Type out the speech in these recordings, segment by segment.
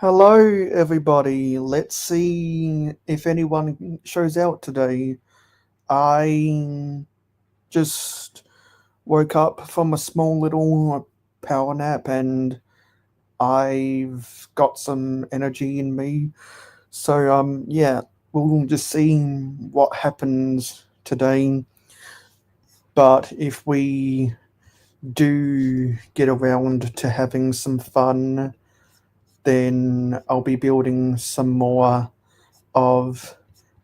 Hello, everybody. Let's see if anyone shows out today. I just woke up from a small little power nap and I've got some energy in me. So, yeah, we'll just see what happens today. But if we do get around to having some fun, then I'll be building some more of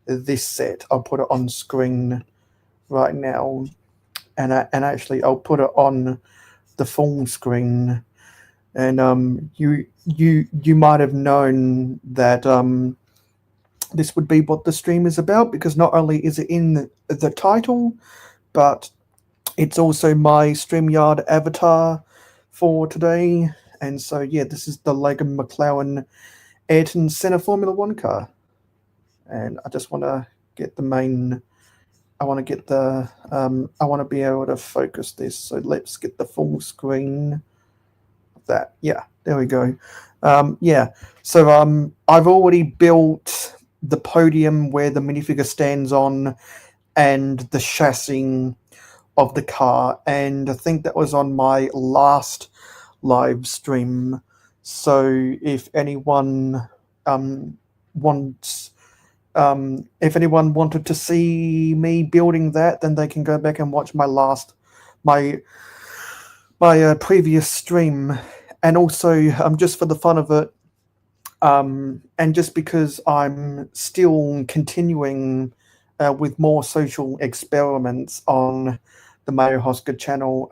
this set. I'll put it on screen right now, and actually I'll put it on the full screen. And you might have known that this would be what the stream is about, because not only is it in the title, but it's also my StreamYard avatar for today. And so yeah, this is the Lego McLaren Ayrton Senna Formula One car. And I just want to get the main. I want to get the. I want to be able to focus this. So let's get the full screen of that. Yeah, there we go. Yeah. So I've already built the podium where the minifigure stands on, and the chassis of the car, and I think that was on my last live stream. So if anyone wants if anyone wanted to see me building that, then they can go back and watch my previous stream. And also, just for the fun of it, and just because I'm still continuing with more social experiments on the mayohosko channel,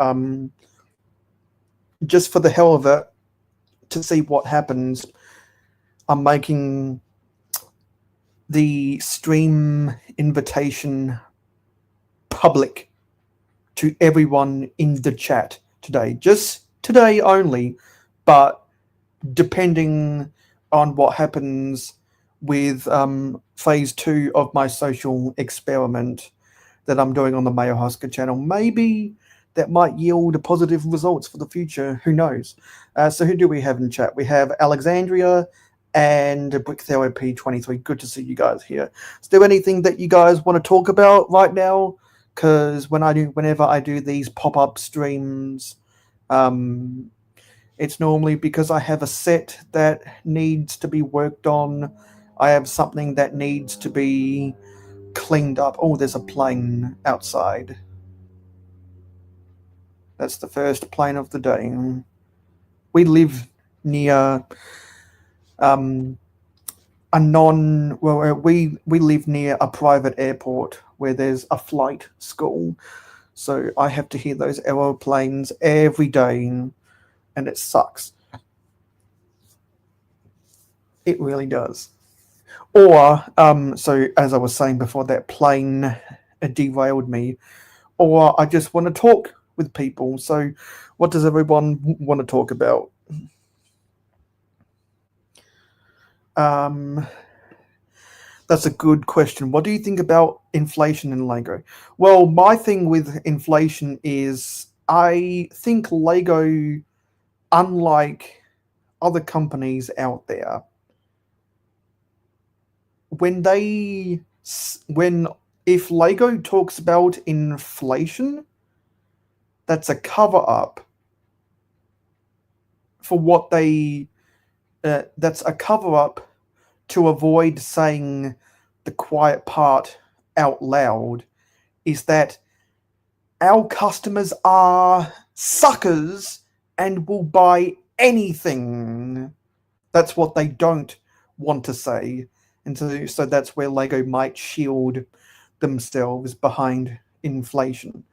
just for the hell of it, to see what happens, I'm making the stream invitation public to everyone in the chat today. Just today only, but depending on what happens with phase 2 of my social experiment that I'm doing on the mayohosko channel, maybe that might yield positive results for the future. Who knows? So who do we have in chat? We have Alexandria and BrickTherapy23. Good to see you guys here. Is there anything that you guys want to talk about right now? Because whenever I do these pop-up streams, it's normally because I have a set that needs to be worked on. I have something that needs to be cleaned up. Oh, there's a plane outside. That's the first plane of the day. We live near we live near a private airport where there's a flight school, so I have to hear those aeroplanes every day, and it sucks. It really does. Or so as I was saying before, that plane derailed me. Or I just want to talk with people. So what does everyone want to talk about? That's a good question. What do you think about inflation in Lego? Well, my thing with inflation is I think Lego, unlike other companies out there, if Lego talks about inflation, that's a cover up for what they. That's a cover up to avoid saying the quiet part out loud. Is that our customers are suckers and will buy anything. That's what they don't want to say. And so that's where Lego might shield themselves behind inflation.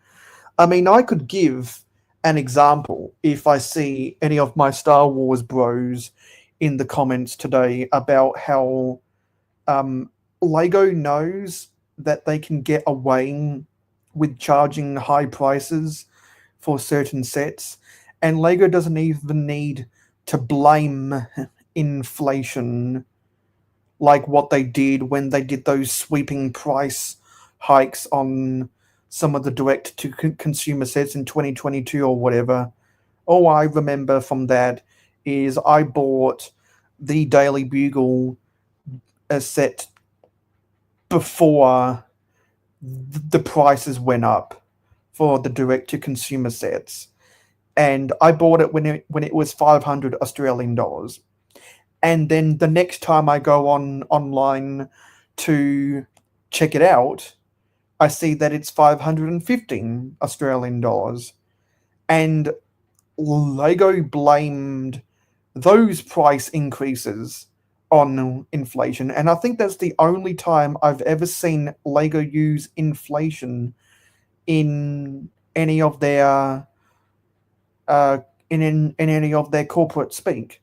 I mean, I could give an example if I see any of my Star Wars bros in the comments today about how Lego knows that they can get away with charging high prices for certain sets, and Lego doesn't even need to blame inflation like what they did when they did those sweeping price hikes on some of the direct-to-consumer sets in 2022 or whatever. All I remember from that is I bought the Daily Bugle set before the prices went up for the direct-to-consumer sets, and I bought it when it was 500 Australian dollars. And then the next time I go online to check it out, I see that it's 515 Australian dollars. And Lego blamed those price increases on inflation. And I think that's the only time I've ever seen Lego use inflation in any of their in any of their corporate speak.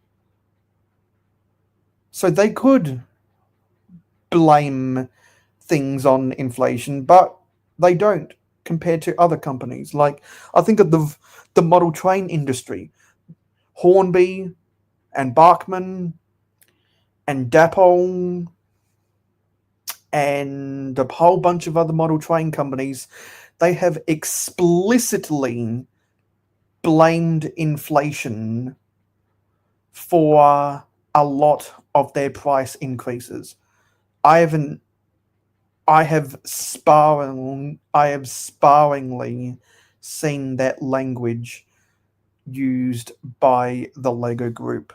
So they could blame things on inflation, but they don't compared to other companies. Like, I think of the model train industry, Hornby and Bachmann and Dapol and a whole bunch of other model train companies. They have explicitly blamed inflation for a lot of their price increases. I have sparingly seen that language used by the Lego Group.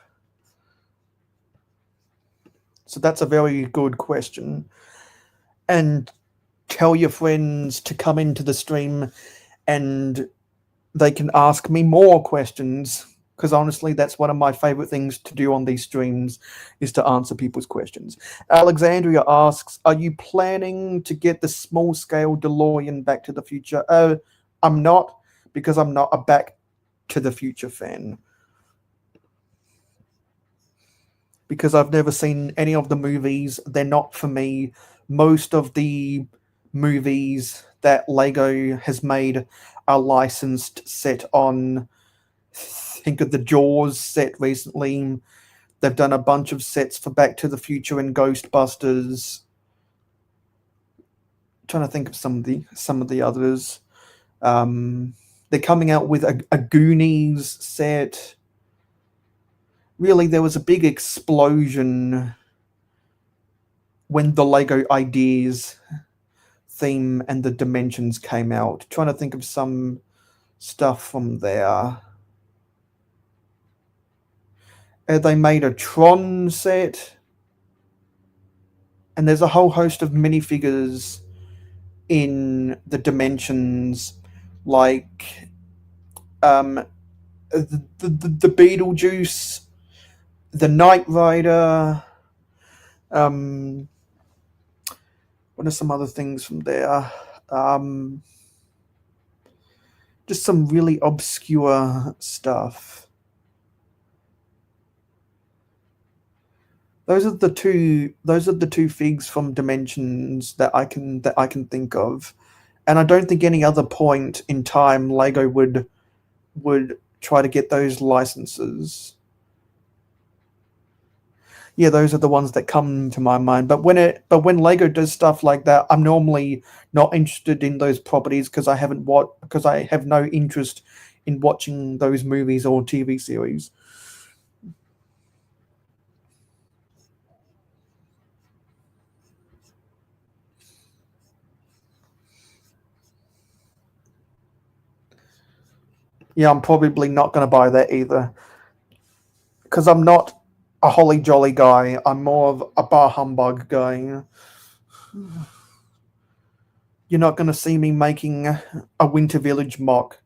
So that's a very good question. And tell your friends to come into the stream and they can ask me more questions, because honestly, that's one of my favorite things to do on these streams, is to answer people's questions. Alexandria asks, are you planning to get the small-scale DeLorean Back to the Future? I'm not, because I'm not a Back to the Future fan. Because I've never seen any of the movies. They're not for me. Most of the movies that Lego has made are licensed, set on, think of the Jaws set recently. They've done a bunch of sets for Back to the Future and Ghostbusters. I'm trying to think of some of the others. They're coming out with a Goonies set. Really, there was a big explosion when the Lego Ideas theme and the Dimensions came out. Trying to think of some stuff from there. They made a Tron set. And there's a whole host of minifigures in the Dimensions, like the Beetlejuice, the Knight Rider. What are some other things from there? Just some really obscure stuff. Those are the two figs from Dimensions that I can think of, and I don't think any other point in time Lego would try to get those licenses. Yeah, those are the ones that come to my mind. But when Lego does stuff like that, I'm normally not interested in those properties because I have no interest in watching those movies or TV series. Yeah, I'm probably not going to buy that either, because I'm not a holly jolly guy. I'm more of a bar humbug guy. You're not going to see me making a Winter Village mock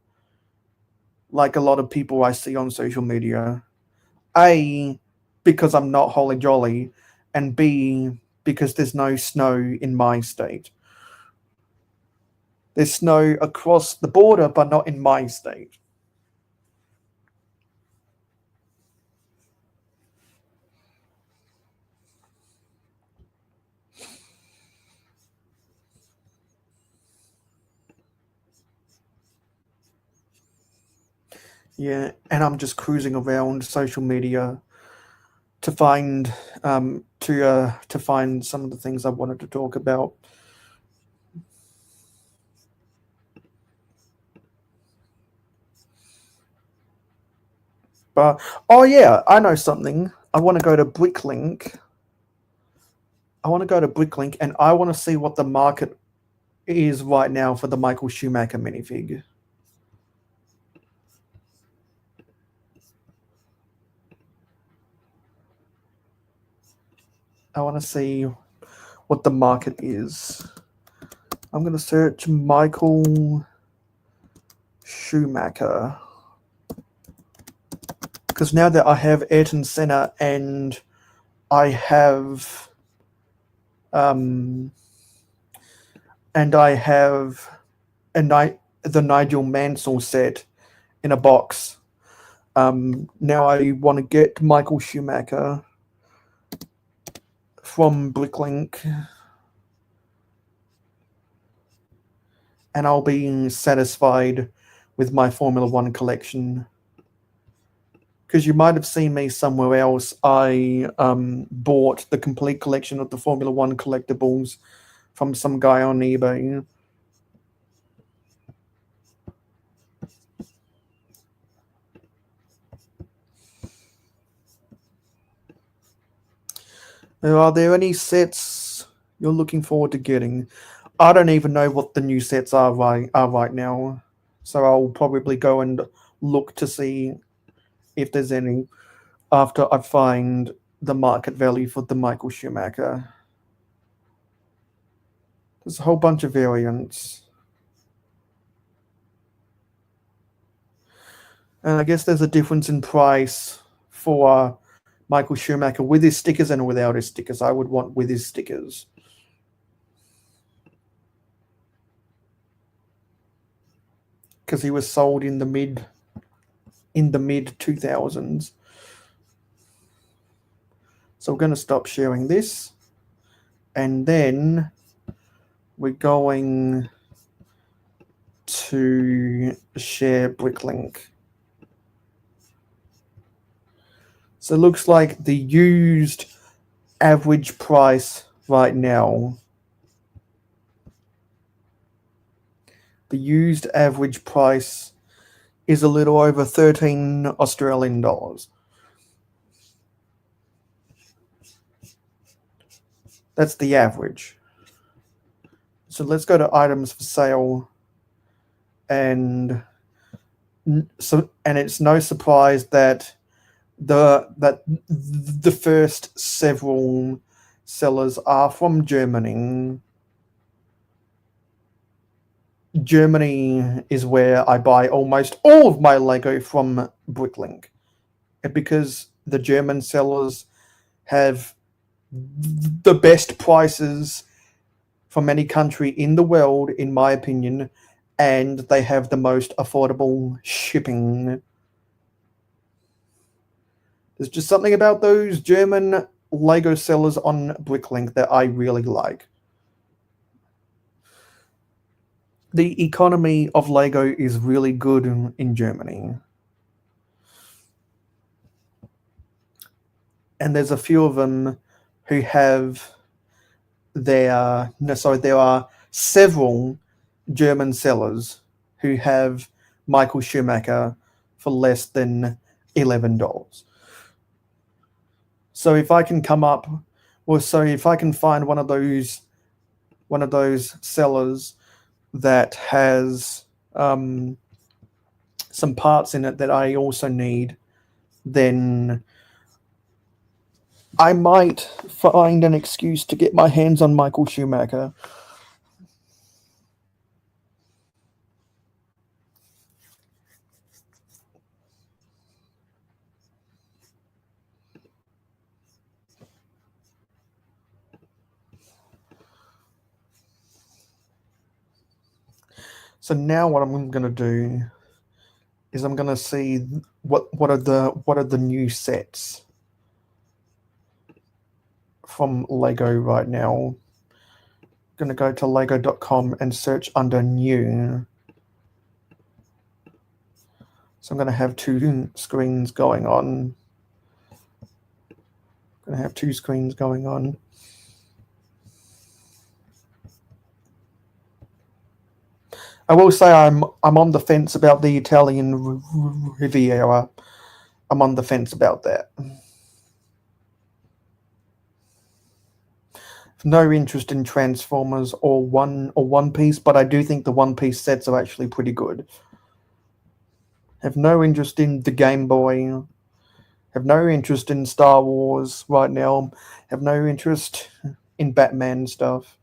like a lot of people I see on social media. A, because I'm not holly jolly, and B, because there's no snow in my state. There's snow across the border, but not in my state. Yeah, and I'm just cruising around social media to find to find some of the things I wanted to talk about. But oh yeah, I know something. I want to go to Bricklink. And I want to see what the market is right now for the Michael Schumacher minifig. I want to see what the market is. I'm going to search Michael Schumacher. Because now that I have Ayrton, Senna, and I have the Nigel Mansell set in a box. Now I want to get Michael Schumacher from Bricklink, and I'll be satisfied with my Formula One collection. Because you might have seen me somewhere else. I bought the complete collection of the Formula One collectibles from some guy on eBay. Are there any sets you're looking forward to getting? I don't even know what the new sets are right now, so I'll probably go and look to see if there's any after I find the market value for the Michael Schumacher. There's a whole bunch of variants. And I guess there's a difference in price for Michael Schumacher with his stickers and without his stickers. I would want with his stickers. Because he was sold in the mid 2000s. So we're going to stop sharing this. And then we're going to share Bricklink. So it looks like the used average price right now. The used average price is a little over 13 Australian dollars. That's the average. So let's go to items for sale, and it's no surprise that the first several sellers are from Germany. Germany is where I buy almost all of my Lego from Bricklink, because the German sellers have the best prices from any country in the world, in my opinion, and they have the most affordable shipping. There's just something about those German Lego sellers on Bricklink that I really like. The economy of Lego is really good in Germany. And there's a few of them who have there are several German sellers who have Michael Schumacher for less than $11. So if I can find one of those sellers that has some parts in it that I also need, then I might find an excuse to get my hands on Michael Schumacher. So now what I'm going to do is I'm going to see what are the new sets from Lego right now. I'm going to go to lego.com and search under new. So I'm going to have two screens going on. I will say I'm on the fence about the Italian Riviera. I'm on the fence about that. No interest in Transformers or One Piece, but I do think the One Piece sets are actually pretty good. Have no interest in the Game Boy. Have no interest in Star Wars right now. Have no interest in Batman stuff.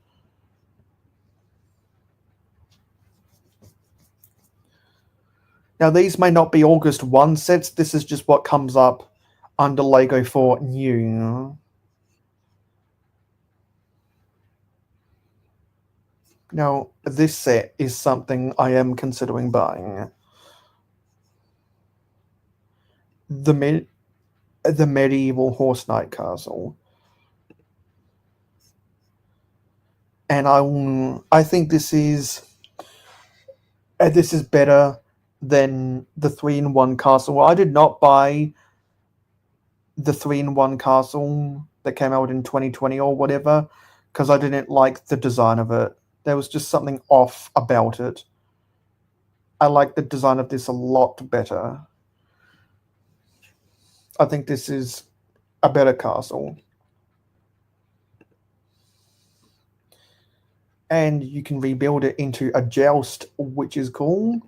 Now, these may not be August 1 sets. This is just what comes up under LEGO for new. Now, this set is something I am considering buying. The medieval Horse Knight Castle. And I think this is better than the 3-in-1 castle. I did not buy the 3-in-1 castle that came out in 2020 or whatever because I didn't like the design of it. There was just something off about it. I like the design of this a lot better. I think this is a better castle. And you can rebuild it into a joust, which is cool.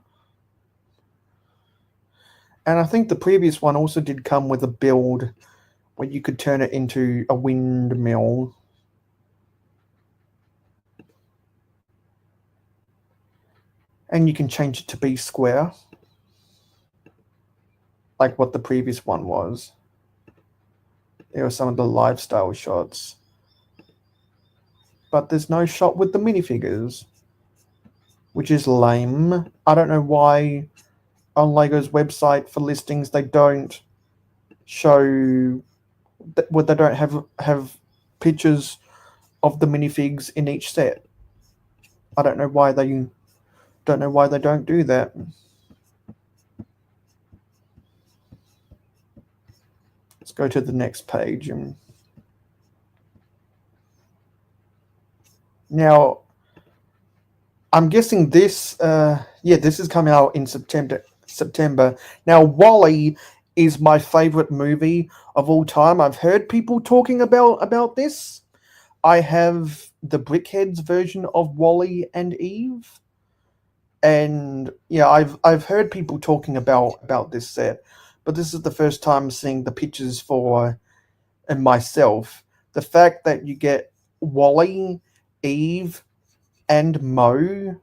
And I think the previous one also did come with a build where you could turn it into a windmill. And you can change it to be square, like what the previous one was. There are some of the lifestyle shots. But there's no shot with the minifigures, which is lame. I don't know why on LEGO's website for listings they don't show that, well, they don't have pictures of the minifigs in each set. I don't know why they don't do that. Let's go to the next page. Now, I'm guessing this, this is coming out in September. Now, WALL-E is my favorite movie of all time. I've heard people talking about this. I have the Brickheads version of WALL-E and Eve. And yeah, I've heard people talking about this set, but this is the first time seeing the pictures for and myself. The fact that you get WALL-E, Eve, and Mo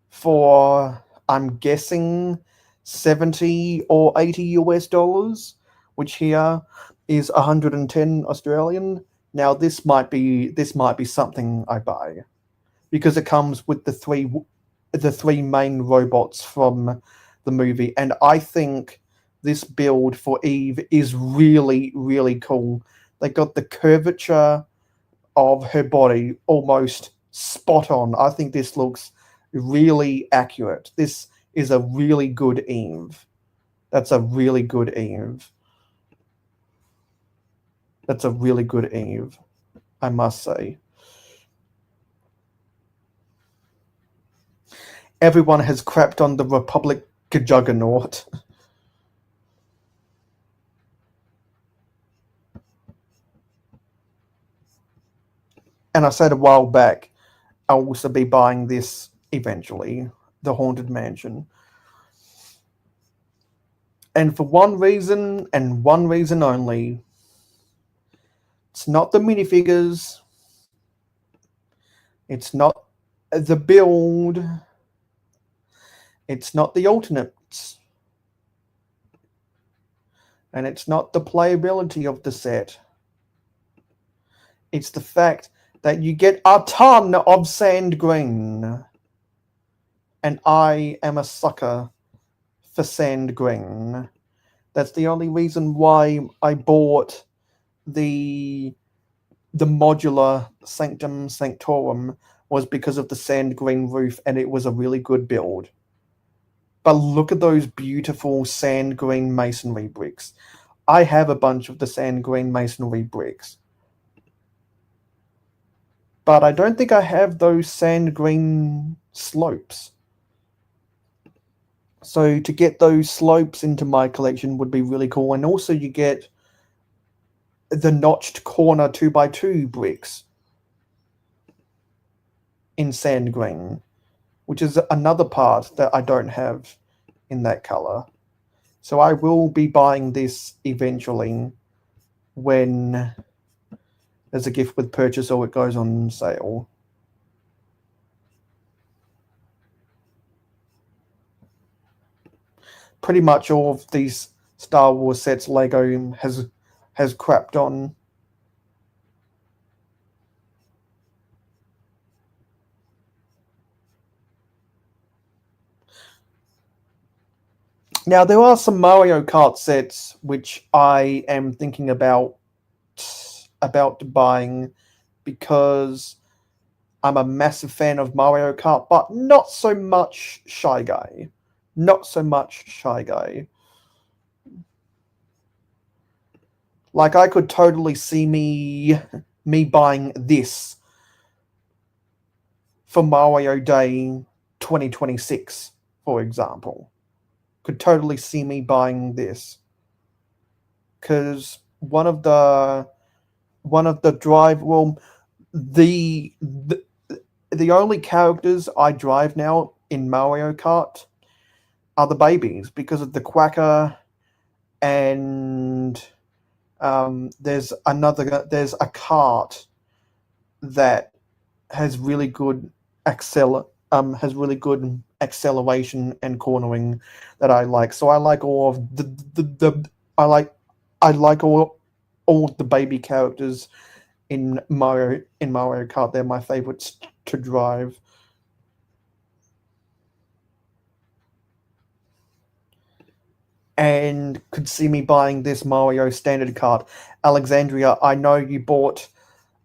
for, I'm guessing, 70 or 80 US dollars, which here is 110 Australian. Now this might be something I buy because it comes with the three main robots from the movie, and I think this build for Eve is really, really cool. They got the curvature of her body almost spot on. I think this looks really accurate. This is a really good Eve. That's a really good Eve. That's a really good Eve, I must say. Everyone has crapped on the Republic Juggernaut. And I said a while back, I'll also be buying this eventually, the Haunted Mansion. And for one reason, and one reason only. It's not the minifigures. It's not the build. It's not the alternates. And it's not the playability of the set. It's the fact that you get a ton of sand green. And I am a sucker for sand green. That's the only reason why I bought the modular Sanctum Sanctorum, was because of the sand green roof, and it was a really good build. But look at those beautiful sand green masonry bricks. I have a bunch of the sand green masonry bricks, but I don't think I have those sand green slopes. So to get those slopes into my collection would be really cool. And also you get the notched corner 2x2 bricks, in sand green, which is another part that I don't have in that color. So I will be buying this eventually when there's a gift with purchase or it goes on sale. Pretty much all of these Star Wars sets Lego has crapped on. Now there are some Mario Kart sets which I am thinking about buying because I'm a massive fan of Mario Kart, but not so much Shy Guy. Not so much Shy Guy. Like I could totally see me buying this for Mario Day 2026, for example. Could totally see me buying this. Cause one of the drive the only characters I drive now in Mario Kart are the babies because of the Quacker, and there's a cart that has really good acceleration and cornering that I like. So I like all of I like all of the baby characters in Mario Kart. They're my favorites to drive. And could see me buying this Mario standard card. Alexandria, I know you bought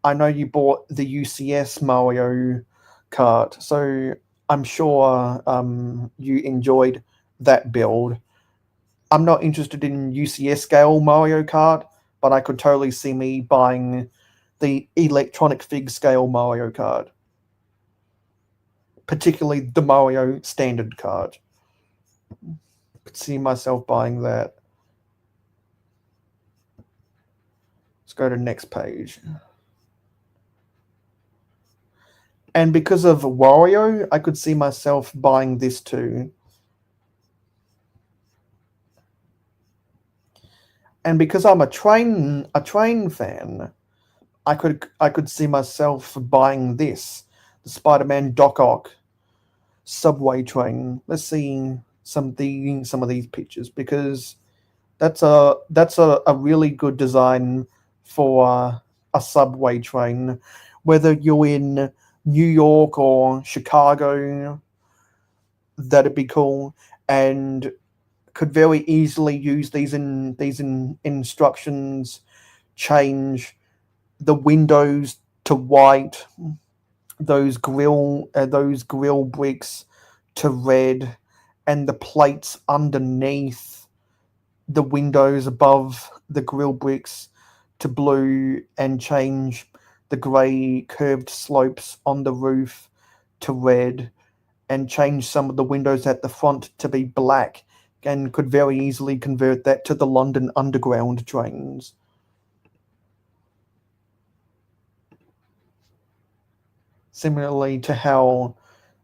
the UCS Mario Kart, so I'm sure you enjoyed that build. I'm not interested in UCS scale Mario Kart, but I could totally see me buying the electronic fig scale Mario Kart, particularly the Mario standard card. Could see myself buying that. Let's go to next page. And because of Wario, I could see myself buying this too. And because I'm a train fan, I could see myself buying this, the Spider-Man Doc Ock subway train. Let's see some of these pictures, because that's a really good design for a subway train, whether you're in New York or Chicago. That'd be cool, and could very easily use these instructions. Change the windows to white, those grill bricks to red, and the plates underneath the windows above the grill bricks to blue, and change the grey curved slopes on the roof to red, and change some of the windows at the front to be black, and could very easily convert that to the London Underground trains. Similarly to how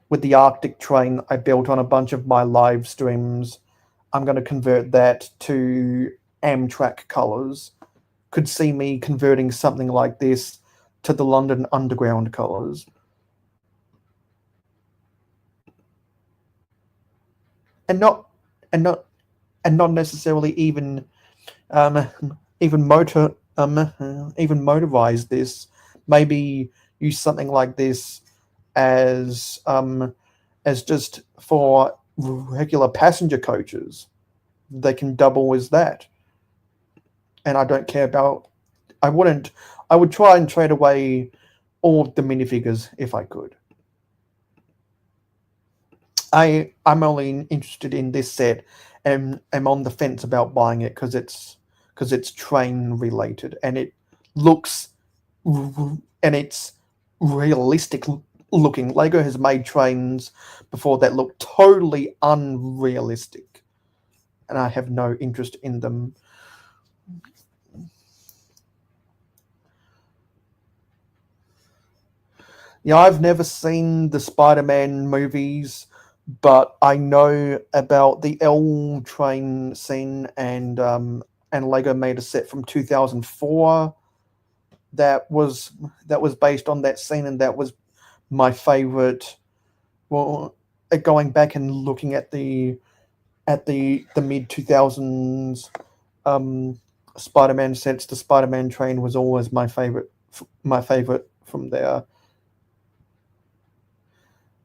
with the Arctic train I built on a bunch of my live streams, I'm going to convert that to Amtrak colours. Could see me converting something like this to the London Underground colours. And not necessarily even motorize this. Maybe use something like this as just for regular passenger coaches. They can double as that. And I don't care about. I would try and trade away all the minifigures if I could. I'm only interested in this set, and I'm on the fence about buying it because it's train related, and it looks and it's realistic looking. Lego has made trains before that look totally unrealistic, and I have no interest in them. Yeah, I've never seen the Spider-Man movies, but I know about the L train scene, and Lego made a set from 2004 that was based on that scene, and that was my favorite. Well, going back and looking at the mid 2000s Spider-Man sets, the Spider-Man train was always my favorite from there.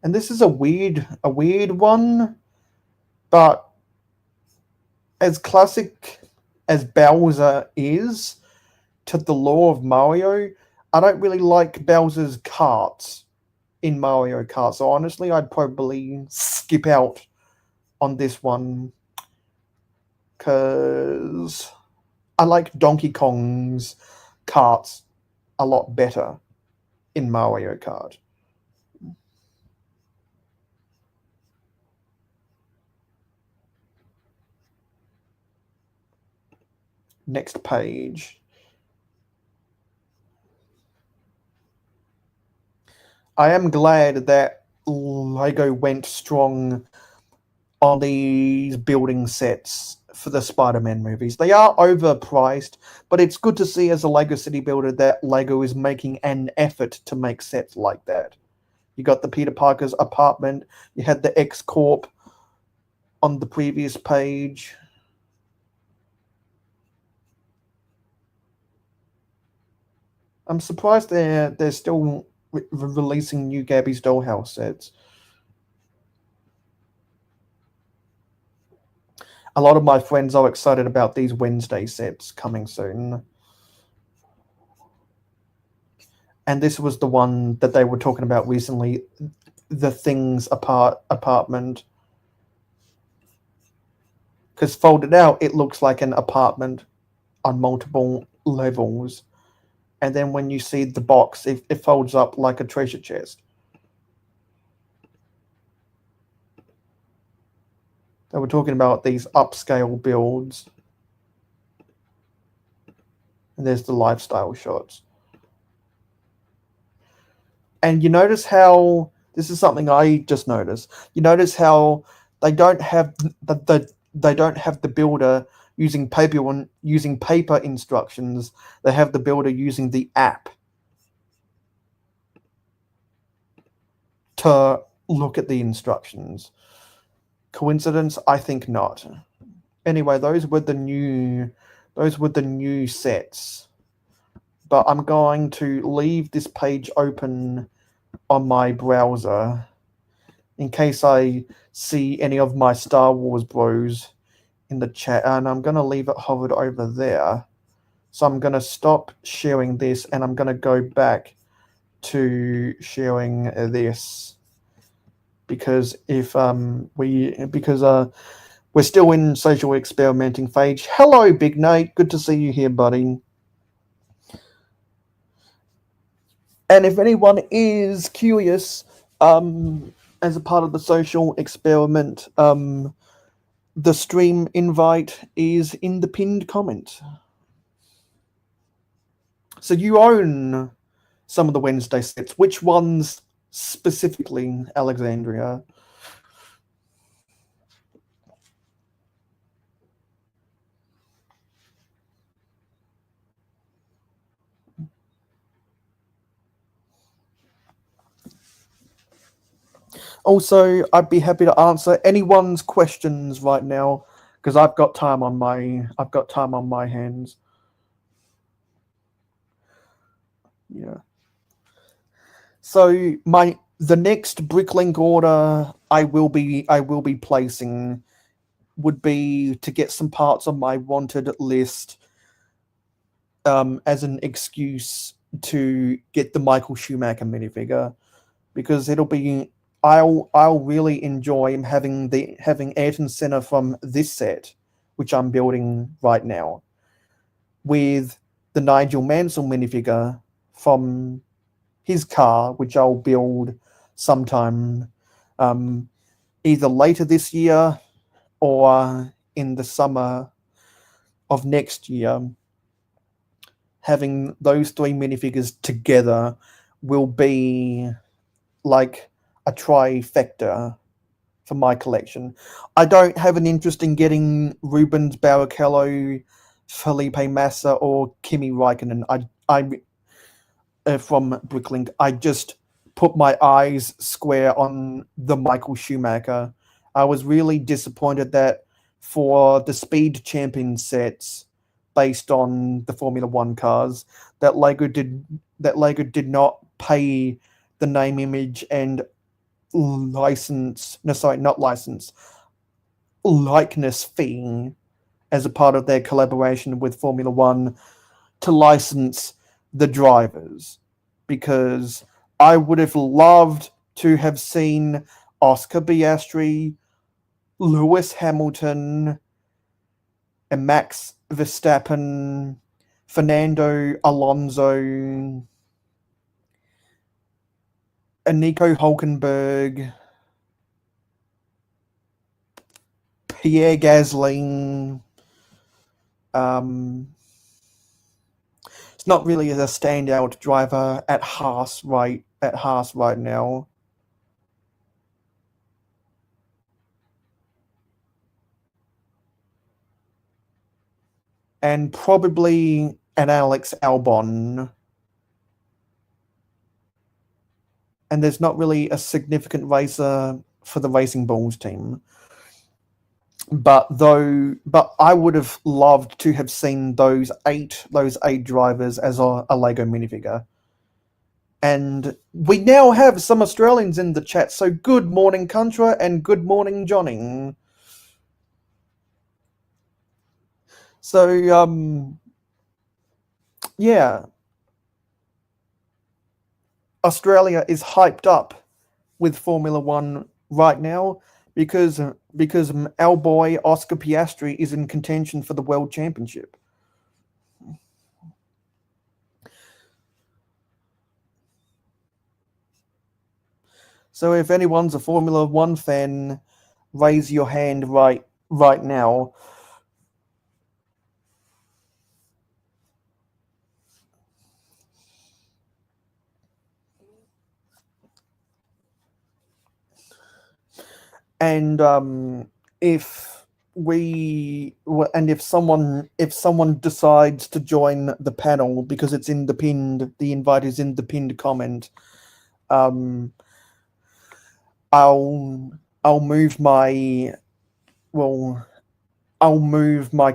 And this is a weird one, but as classic as Bowser is to the lore of Mario, I don't really like Bowser's carts in Mario Kart. So honestly, I'd probably skip out on this one because I like Donkey Kong's carts a lot better in Mario Kart. Next page. I am glad that Lego went strong on these building sets for the Spider-Man movies. They are overpriced, but it's good to see as a Lego city builder that Lego is making an effort to make sets like that. You got the Peter Parker's apartment, you had the X Corp on the previous page. I'm surprised they're still releasing new Gabby's Dollhouse sets. A lot of my friends are excited about these Wednesday sets coming soon. And this was the one that they were talking about recently, the Things apartment. Because folded out, it looks like an apartment on multiple levels. And then when you see the box, it folds up like a treasure chest. They were talking about these upscale builds. And there's the lifestyle shots. And you notice how this is something I just noticed. You notice how they don't have the builder using paper instructions. They have the builder using the app to look at the instructions. Coincidence? I think not. Anyway, those were the new sets. But I'm going to leave this page open on my browser in case I see any of my Star Wars bros in the chat, and I'm going to leave it hovered over there. So I'm going to stop sharing this, and I'm going to go back to sharing this because we're still in social experimenting phase. Hello, Big Nate. Good to see you here, buddy. And if anyone is curious, as a part of the social experiment, the stream invite is in the pinned comment. So you own some of the Wednesday sets. Which ones specifically, Alexandria? Also, I'd be happy to answer anyone's questions right now because I've got time on my hands. Yeah. So the next Bricklink order I will be placing would be to get some parts on my wanted list, as an excuse to get the Michael Schumacher minifigure, because I'll really enjoy having Ayrton Senna from this set, which I'm building right now, with the Nigel Mansell minifigure from his car, which I'll build sometime, either later this year or in the summer of next year. Having those three minifigures together will be like a trifecta for my collection. I don't have an interest in getting Rubens Barrichello, Felipe Massa, or Kimi Raikkonen. I from Bricklink. I just put my eyes square on the Michael Schumacher. I was really disappointed that for the Speed Champion sets based on the Formula One cars, that Lego did not pay the name, image, and likeness fee as a part of their collaboration with Formula One to license the drivers, because I would have loved to have seen Oscar Piastri, Lewis Hamilton, and Max Verstappen, Fernando Alonso, and Nico Hulkenberg, Pierre Gasly. It's not really a standout driver at Haas right now. And probably an Alex Albon. And there's not really a significant racer for the Racing Bulls team. But I would have loved to have seen those eight drivers as a Lego minifigure. And we now have some Australians in the chat, so good morning, Contra, and good morning, Johnny. So, yeah. Australia is hyped up with Formula One right now because our boy Oscar Piastri is in contention for the World Championship. So if anyone's a Formula One fan, raise your hand right now. And if someone decides to join the panel, because it's in the invite is in the pinned comment, I'll move my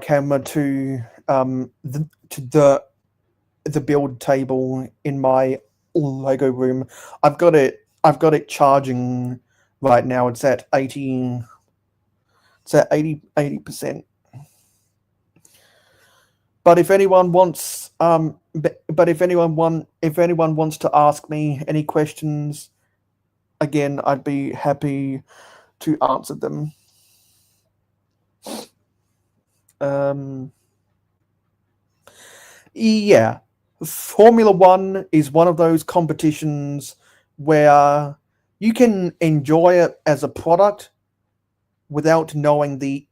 camera to the build table in my Lego room. I've got it charging right now. It's at 80%. But if anyone wants to ask me any questions, again, I'd be happy to answer them. Yeah, Formula One is one of those competitions where you can enjoy it as a product without knowing the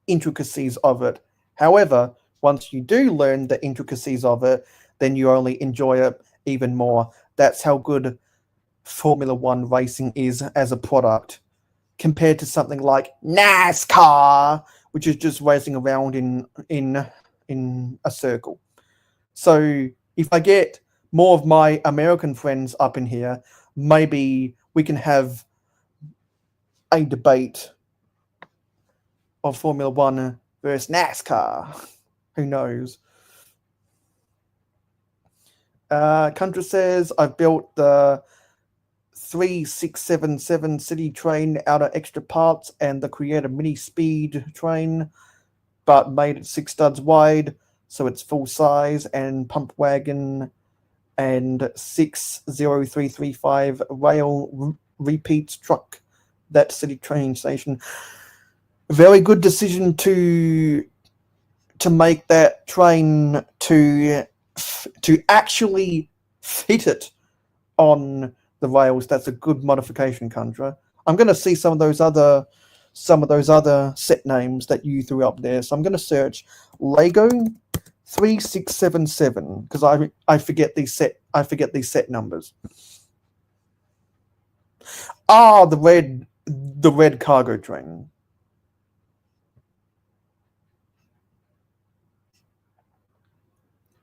intricacies of it. However, once you do learn the intricacies of it, then you only enjoy it even more. That's how good Formula One racing is as a product, compared to something like NASCAR, which is just racing around in a circle. So if I get more of my American friends up in here, maybe we can have a debate of Formula One versus NASCAR. Who knows? Contra says, I've built the 3677 city train out of extra parts and the Creator mini speed train, but made it 6 studs wide, so it's full size, and pump wagon and 60335 rail repeats truck that city train station. Very good decision to make that train to actually fit it on the rails. That's a good modification, Contra. I'm going to see some of those other set names that you threw up there. So I'm going to search Lego 3677 because I forget these set numbers. Ah, the red cargo train.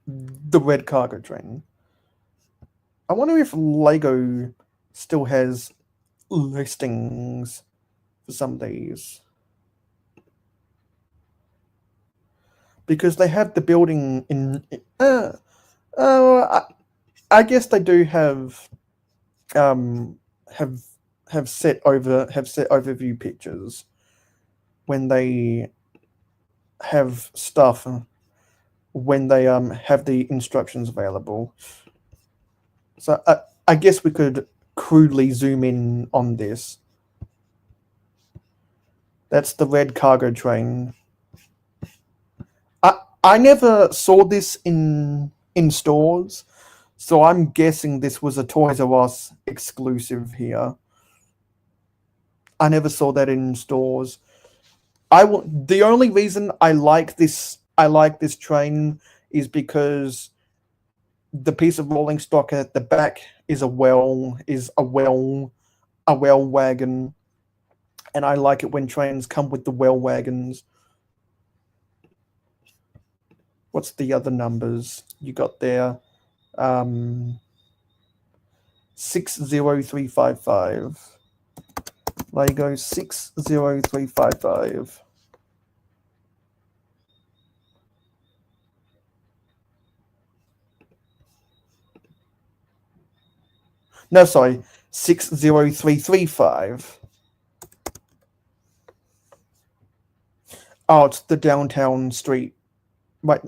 The red cargo train. I wonder if Lego still has listings for some of these. Because they have the building in. I guess they do have um have set overview pictures when they have stuff, when they have the instructions available. So I guess we could crudely zoom in on this. That's the red cargo train. I never saw this in stores, so I'm guessing this was a Toys R Us exclusive here. I never saw that in stores. The only reason I like this train is because the piece of rolling stock at the back is a well wagon, and I like it when trains come with the well wagons. What's the other numbers you got there? 60355. Lego 60355. No, sorry, 60335. Oh, it's the downtown street. Wait,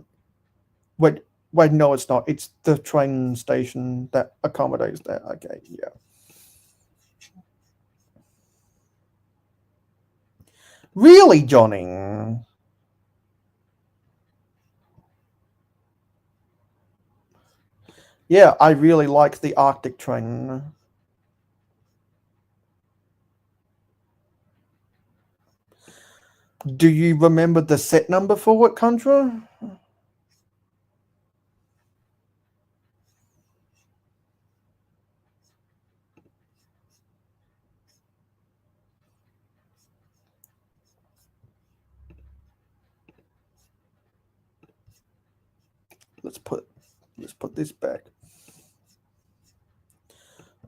no, it's not. It's the train station that accommodates that. Okay, yeah. Really, Johnny? Yeah, I really like the Arctic train. Do you remember the set number for it, Contra? Let's put this back.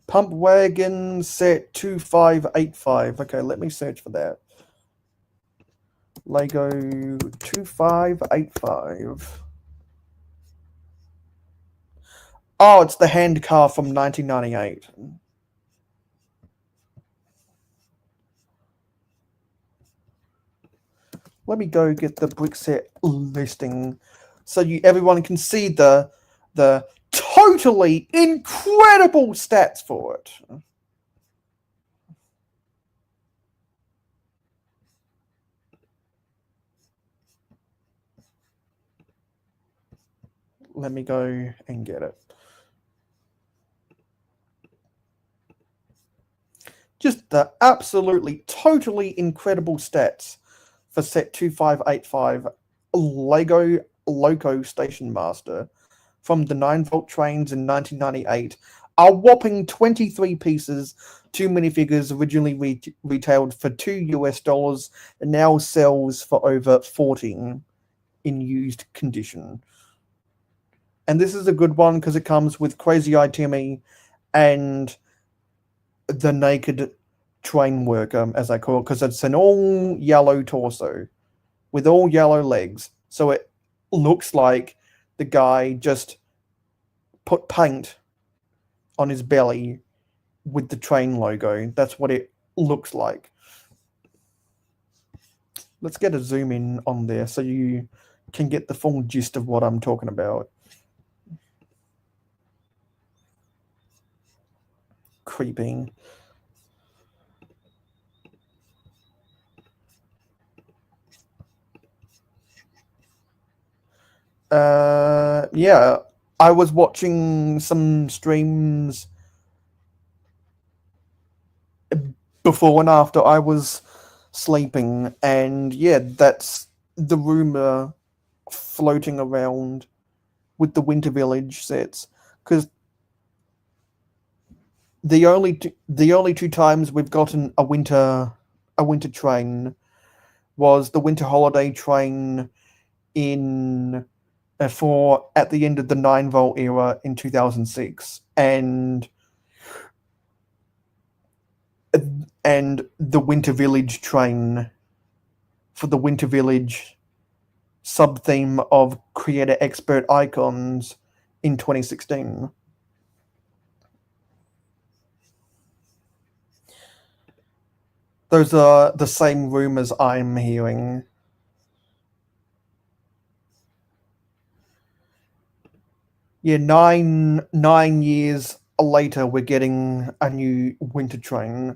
Pump wagon set 2585. Okay, let me search for that. Lego 2585. Oh, it's the hand car from 1998. Let me go get the brick set listing so everyone can see the totally incredible stats for it. Let me go and get it. Just the absolutely, totally incredible stats for set 2585 Lego Loco Station Master from the 9-volt trains in 1998. A whopping 23 pieces, 2 minifigures originally retailed for $2 and now sells for over 14 in used condition. And this is a good one because it comes with Crazy Eye Timmy and the naked train worker, as I call it, because it's an all yellow torso with all yellow legs. So it looks like the guy just put paint on his belly with the train logo. That's what it looks like. Let's get a zoom in on there so you can get the full gist of what I'm talking about. Creeping. Yeah, I was watching some streams before and after I was sleeping, and yeah, that's the rumor floating around with the Winter Village sets, because the only two times we've gotten a winter train was the winter holiday train in for at the end of the 9-volt era in 2006, and the Winter Village train for the Winter Village sub theme of Creator Expert Icons in 2016. Those are the same rumors I'm hearing. Yeah, nine years later, we're getting a new winter train.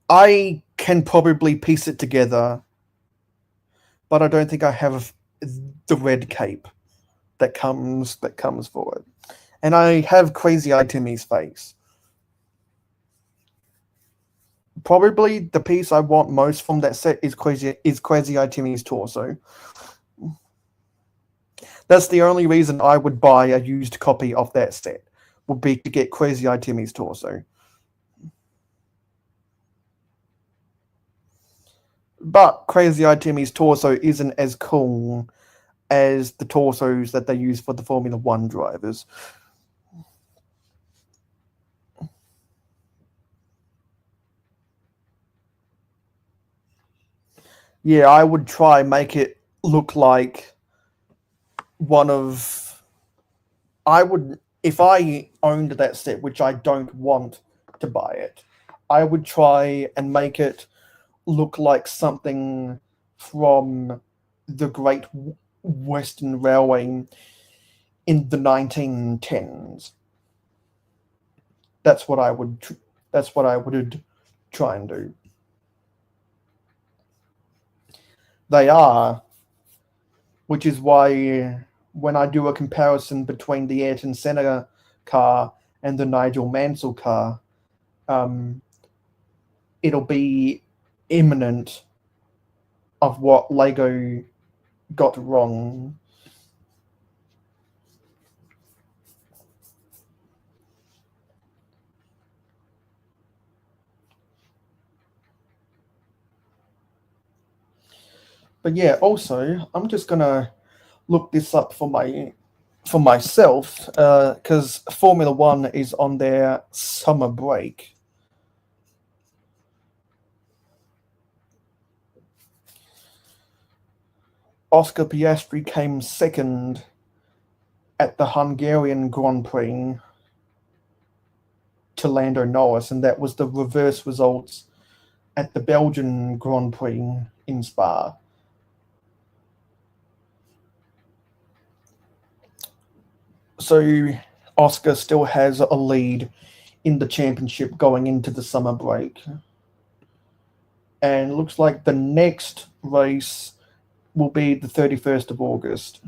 I can probably piece it together, but I don't think I have the red cape that comes for it. And I have Crazy Eye Timmy's face. Probably the piece I want most from that set is Crazy Eye Timmy's torso. That's the only reason I would buy a used copy of that set, would be to get Crazy Eye Timmy's torso. But Crazy Eye Timmy's torso isn't as cool as the torsos that they use for the Formula One drivers. Yeah, I would try make it look like one of... I would, if I owned that set, which I don't want to buy it, I would try and make it look like something from the Great Western Railway in the 1910s. That's what I would try and do. They are, which is why when I do a comparison between the Ayrton Senna car and the Nigel Mansell car, it'll be imminent of what Lego got wrong. But yeah, also, I'm just gonna look this up for myself, because Formula One is on their summer break. Oscar Piastri came second at the Hungarian Grand Prix to Lando Norris, and that was the reverse results at the Belgian Grand Prix in Spa. So Oscar still has a lead in the championship going into the summer break. And it looks like the next race will be the 31st of August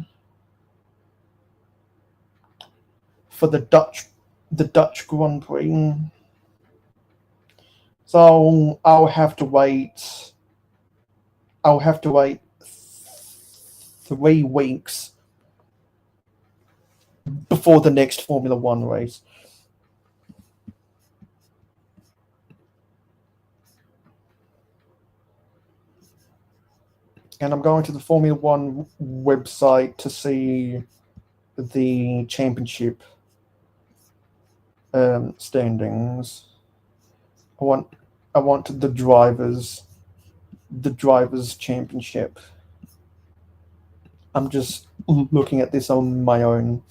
for the Dutch Grand Prix. So I'll have to wait 3 weeks before the next Formula One race. And I'm going to the Formula One website to see the championship standings. I want the drivers championship. I'm just looking at this on my own.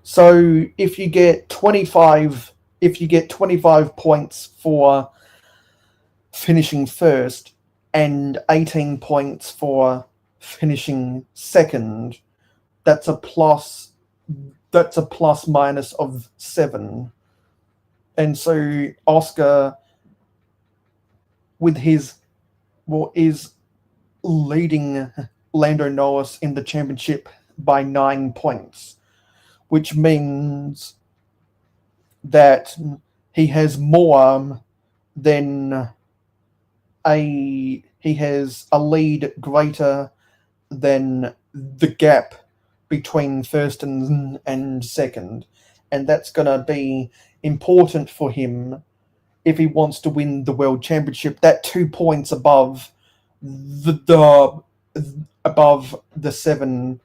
So if you get 25 points for finishing first and 18 points for finishing second, that's a plus minus of 7. And so Oscar, with his, is leading Lando Norris in the championship by 9 points, which means that he has more than he has a lead greater than the gap between first and second, and that's going to be important for him if he wants to win the World Championship. That 2 points above the 7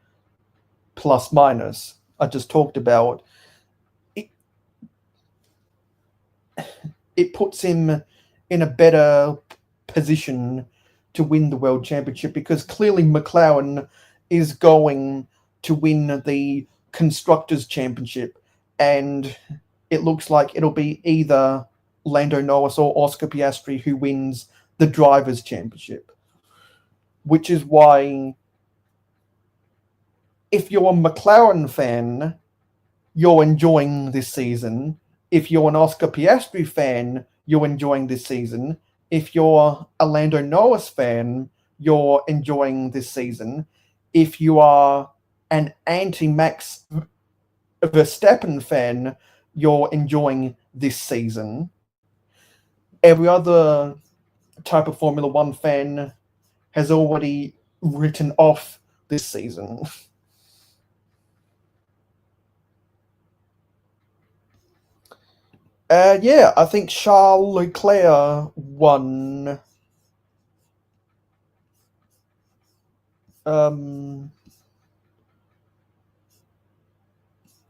plus minus I just talked about, it puts him in a better position to win the World Championship, because clearly McLaren is going to win the Constructors' Championship, and it looks like it'll be either Lando Norris or Oscar Piastri who wins the Drivers' Championship, which is why if you're a McLaren fan, you're enjoying this season. If you're an Oscar Piastri fan, you're enjoying this season. If you're a Lando Norris fan, you're enjoying this season. If you are an anti-Max Verstappen fan, you're enjoying this season. Every other type of Formula One fan has already written off this season. Yeah, I think Charles Leclerc won.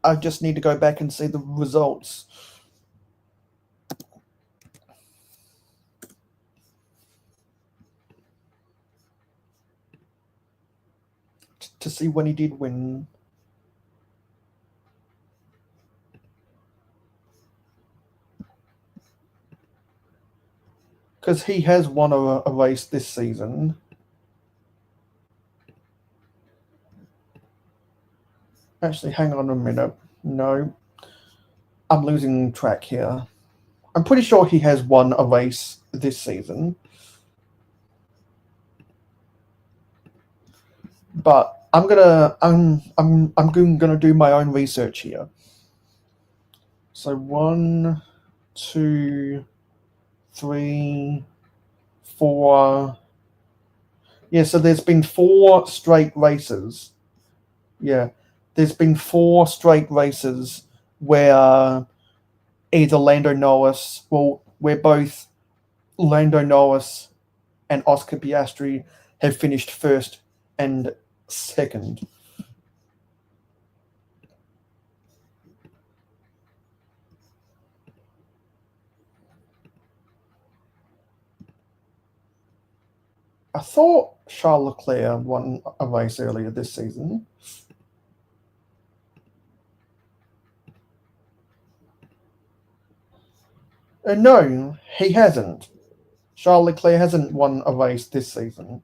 I just need to go back and see the results. To see when he did win. Because he has won a race this season. Actually, hang on a minute. No. I'm losing track here. I'm pretty sure he has won a race this season. But I'm gonna do my own research here. So 1, 2, 3, 4. Yeah, so there's been 4 straight races. Yeah, there's been 4 straight races where either Lando Norris, where both Lando Norris and Oscar Piastri have finished first and second. I thought Charles Leclerc won a race earlier this season. No, he hasn't. Charles Leclerc hasn't won a race this season.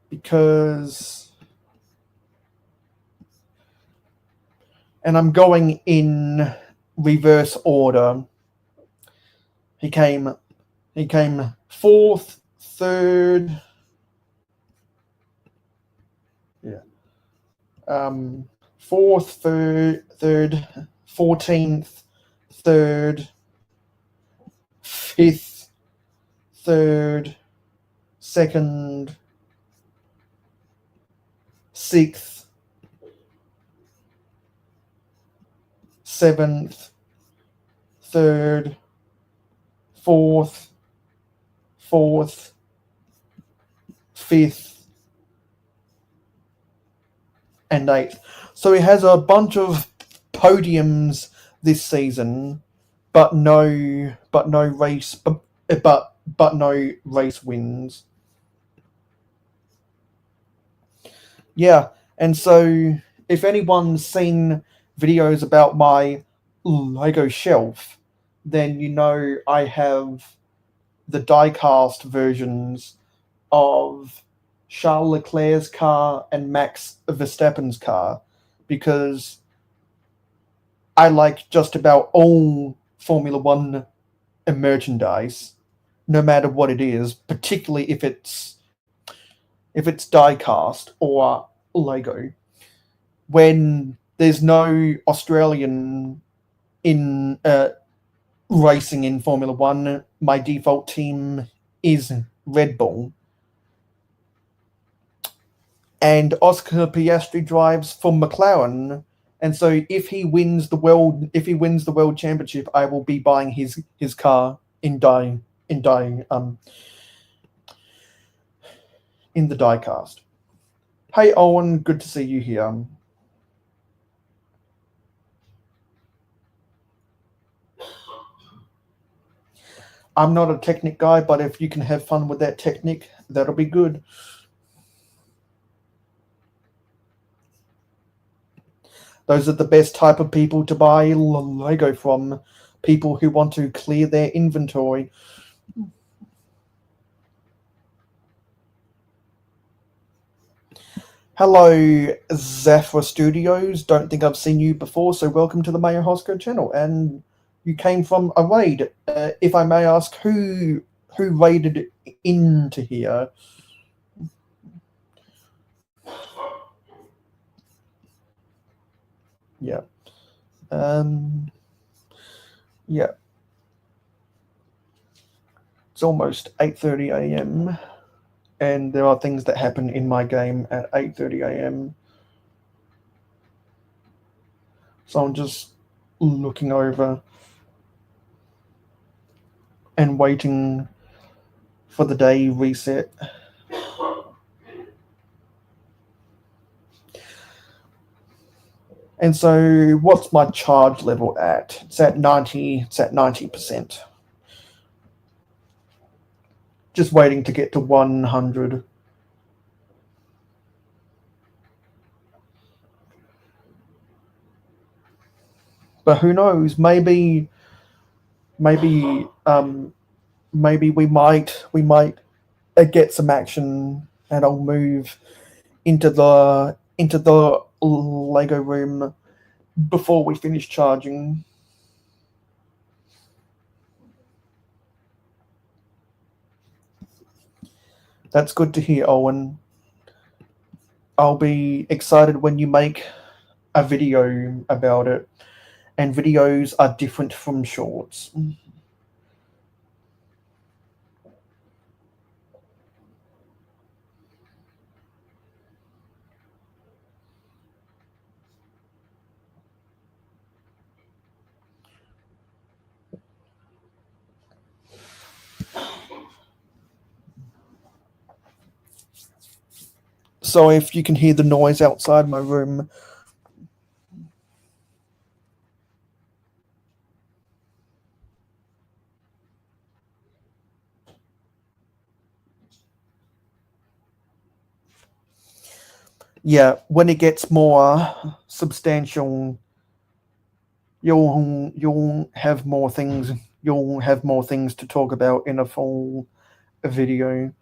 Because, and I'm going in reverse order. He came 4th, 3rd. Yeah. 4th, 3rd, 14th, 3rd, 5th, 3rd, 2nd, 6th, 7th, 3rd, 4th, 4th, 5th, and 8th. So he has a bunch of podiums this season, but no race wins. Yeah, and so if anyone's seen videos about my Lego shelf, then you know I have the die-cast versions of Charles Leclerc's car and Max Verstappen's car, because I like just about all Formula One merchandise, no matter what it is, particularly if it's die-cast or Lego. When there's no Australian in racing in Formula 1, my default team is Red Bull. and Oscar Piastri drives for McLaren. And so if he wins the world championship, I will be buying his car in the diecast. Hey Owen, good to see you here. I'm not a Technic guy, but if you can have fun with that Technic, that'll be good. Those are the best type of people to buy Lego from. People who want to clear their inventory. Hello, Zafra Studios. Don't think I've seen you before, so welcome to the mayohosko channel. And you came from a raid. If I may ask, who raided into here? Yeah. Yeah. It's almost 8:30 a.m. and there are things that happen in my game at 8:30 a.m. So I'm just looking over and waiting for the day reset. And so what's my charge level at? It's at 90%. Just waiting to get to 100. But who knows? Maybe we might get some action, and I'll move into the Lego room before we finish charging. That's good to hear, Owen. I'll be excited when you make a video about it. And videos are different from shorts. So if you can hear the noise outside my room, yeah, when it gets more substantial, you'll have more things. You'll have more things to talk about in a full video.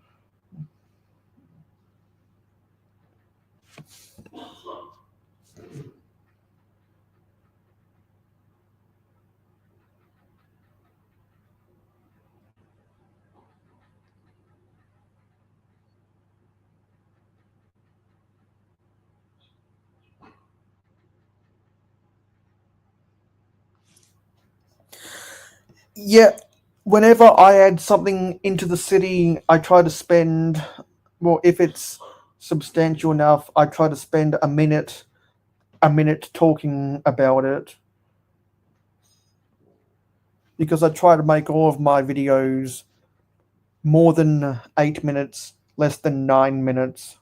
Yeah, whenever I add something into the city, I try to spend, well, if it's substantial enough, I try to spend a minute talking about it, because I try to make all of my videos more than 8 minutes, less than 9 minutes,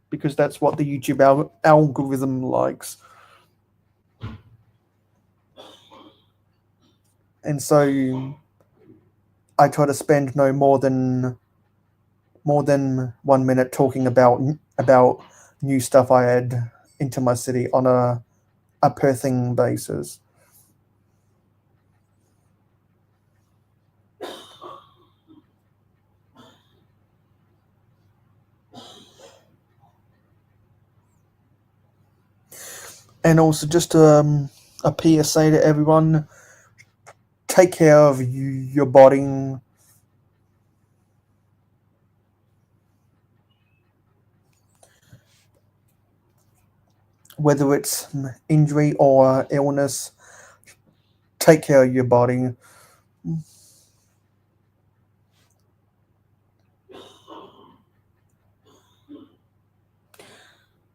because that's what the YouTube algorithm likes. And so I try to spend no more than 1 minute talking about new stuff I add into my city on a per thing basis. And also just a PSA to everyone: take care of your body. Whether it's injury or illness, take care of your body.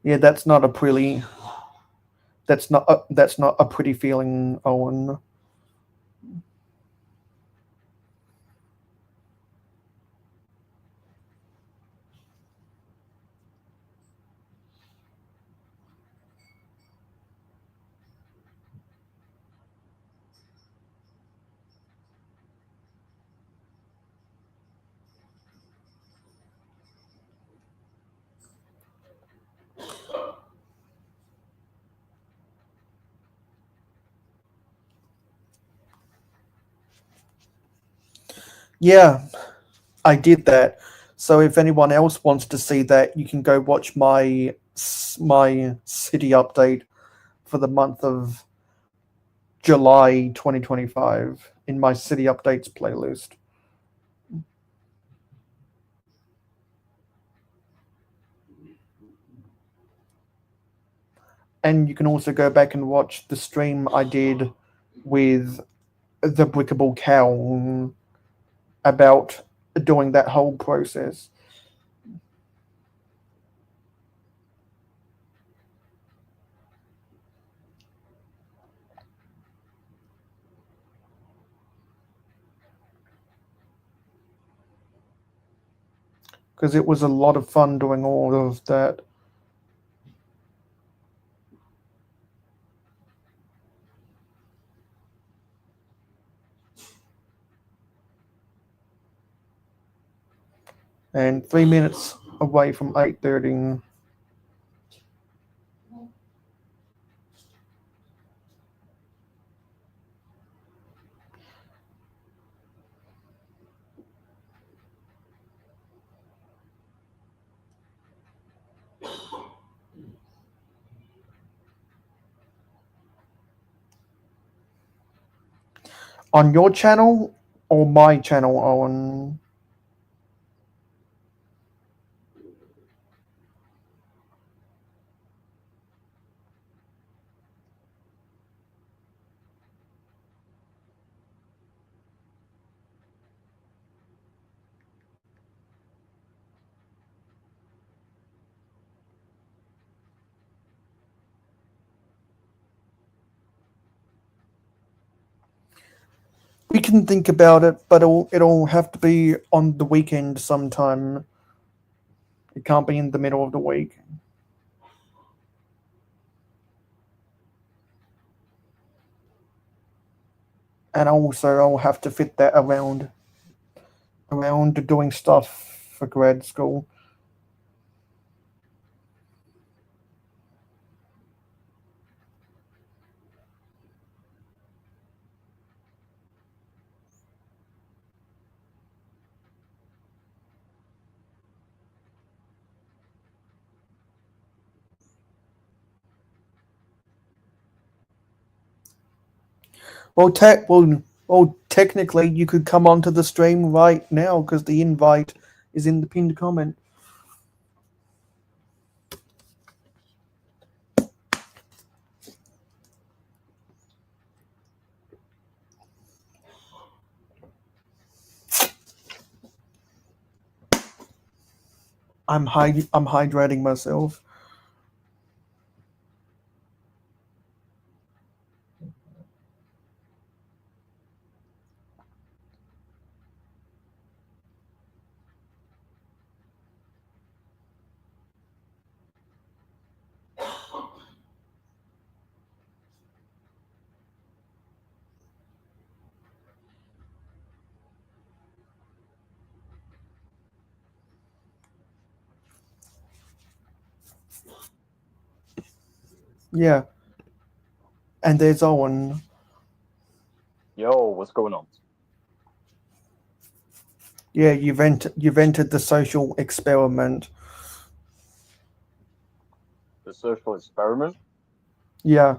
Yeah, that's not a pretty. That's not a pretty feeling, Owen. Yeah, I did that. So if anyone else wants to see that, you can go watch my city update for the month of July 2025 in my city updates playlist. And you can also go back and watch the stream I did with the Brickable Cow about doing that whole process. Because it was a lot of fun doing all of that. And 3 minutes away from 8:30. On your channel or my channel, Owen? We can think about it, but it'll have to be on the weekend sometime. It can't be in the middle of the week. And also I'll have to fit that around doing stuff for grad school. Well, technically, you could come onto the stream right now because the invite is in the pinned comment. I'm hydrating myself. Yeah, and there's Owen. Yo, what's going on? Yeah, you've entered the social experiment. The social experiment? Yeah.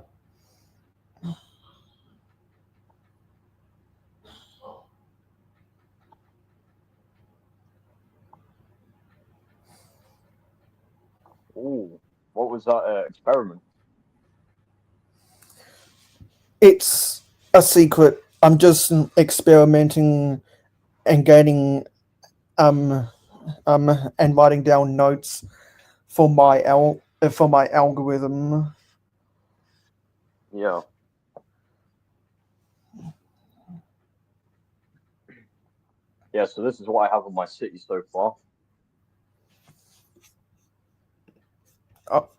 Ooh, what was that experiment? It's a secret. I'm just experimenting and gaining and writing down notes for my for my algorithm. Yeah. Yeah, so this is what I have on my city so far.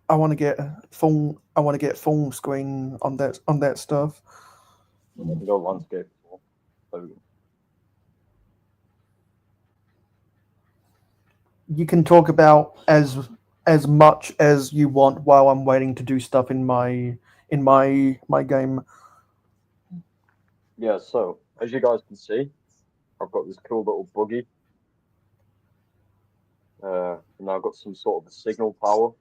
I want to get full. I want to get full screen on that stuff. I'm going to go landscape as well. So, You can talk about as much as you want while I'm waiting to do stuff in my game. yeah, so as you guys can see, I've got this cool little buggy. And I've got some sort of a signal power.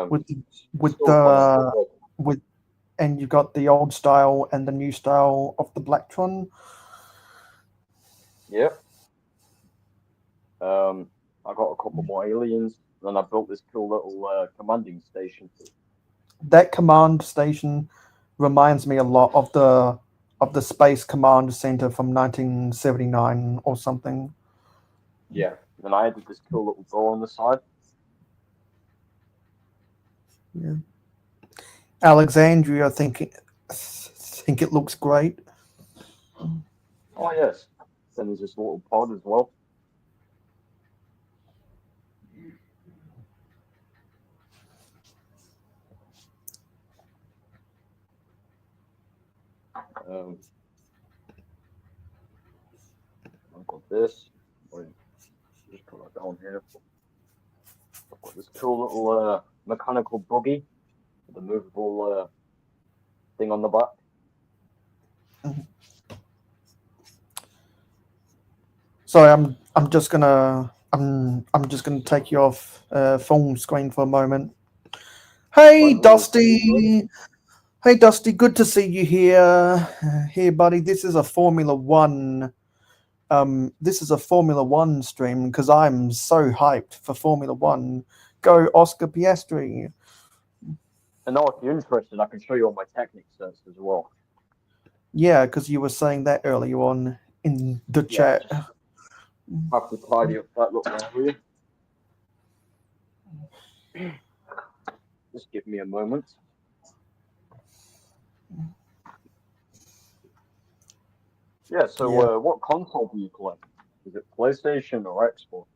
with with Still kind of with and you got the old style and the new style of the Blacktron. yeah. I got a couple more aliens, and then I built this cool little commanding station. That command station reminds me a lot of the Space Command Center from 1979 or something. Yeah. And I added this cool little door on the side. Yeah. Alexandria, think it looks great. Oh yes. Then there's this little pod as well. Um, I've got this. Wait, just put that down here. I've got this cool little mechanical buggy with a movable thing on the back. Sorry, I'm just gonna take you off full screen for a moment. Hey, Dusty. Hey, Dusty. Good to see you here. Here, buddy. This is a Formula One. This is a Formula One stream because I'm so hyped for Formula One. Go Oscar Piastri. And now, if you're interested, I can show you all my technique sets as well. Yeah, because you were saying that earlier on in the Yeah, chat. just have to tidy up that little area. Just give me a moment. Yeah, so Yeah. what console do you play? Is it PlayStation or Xbox?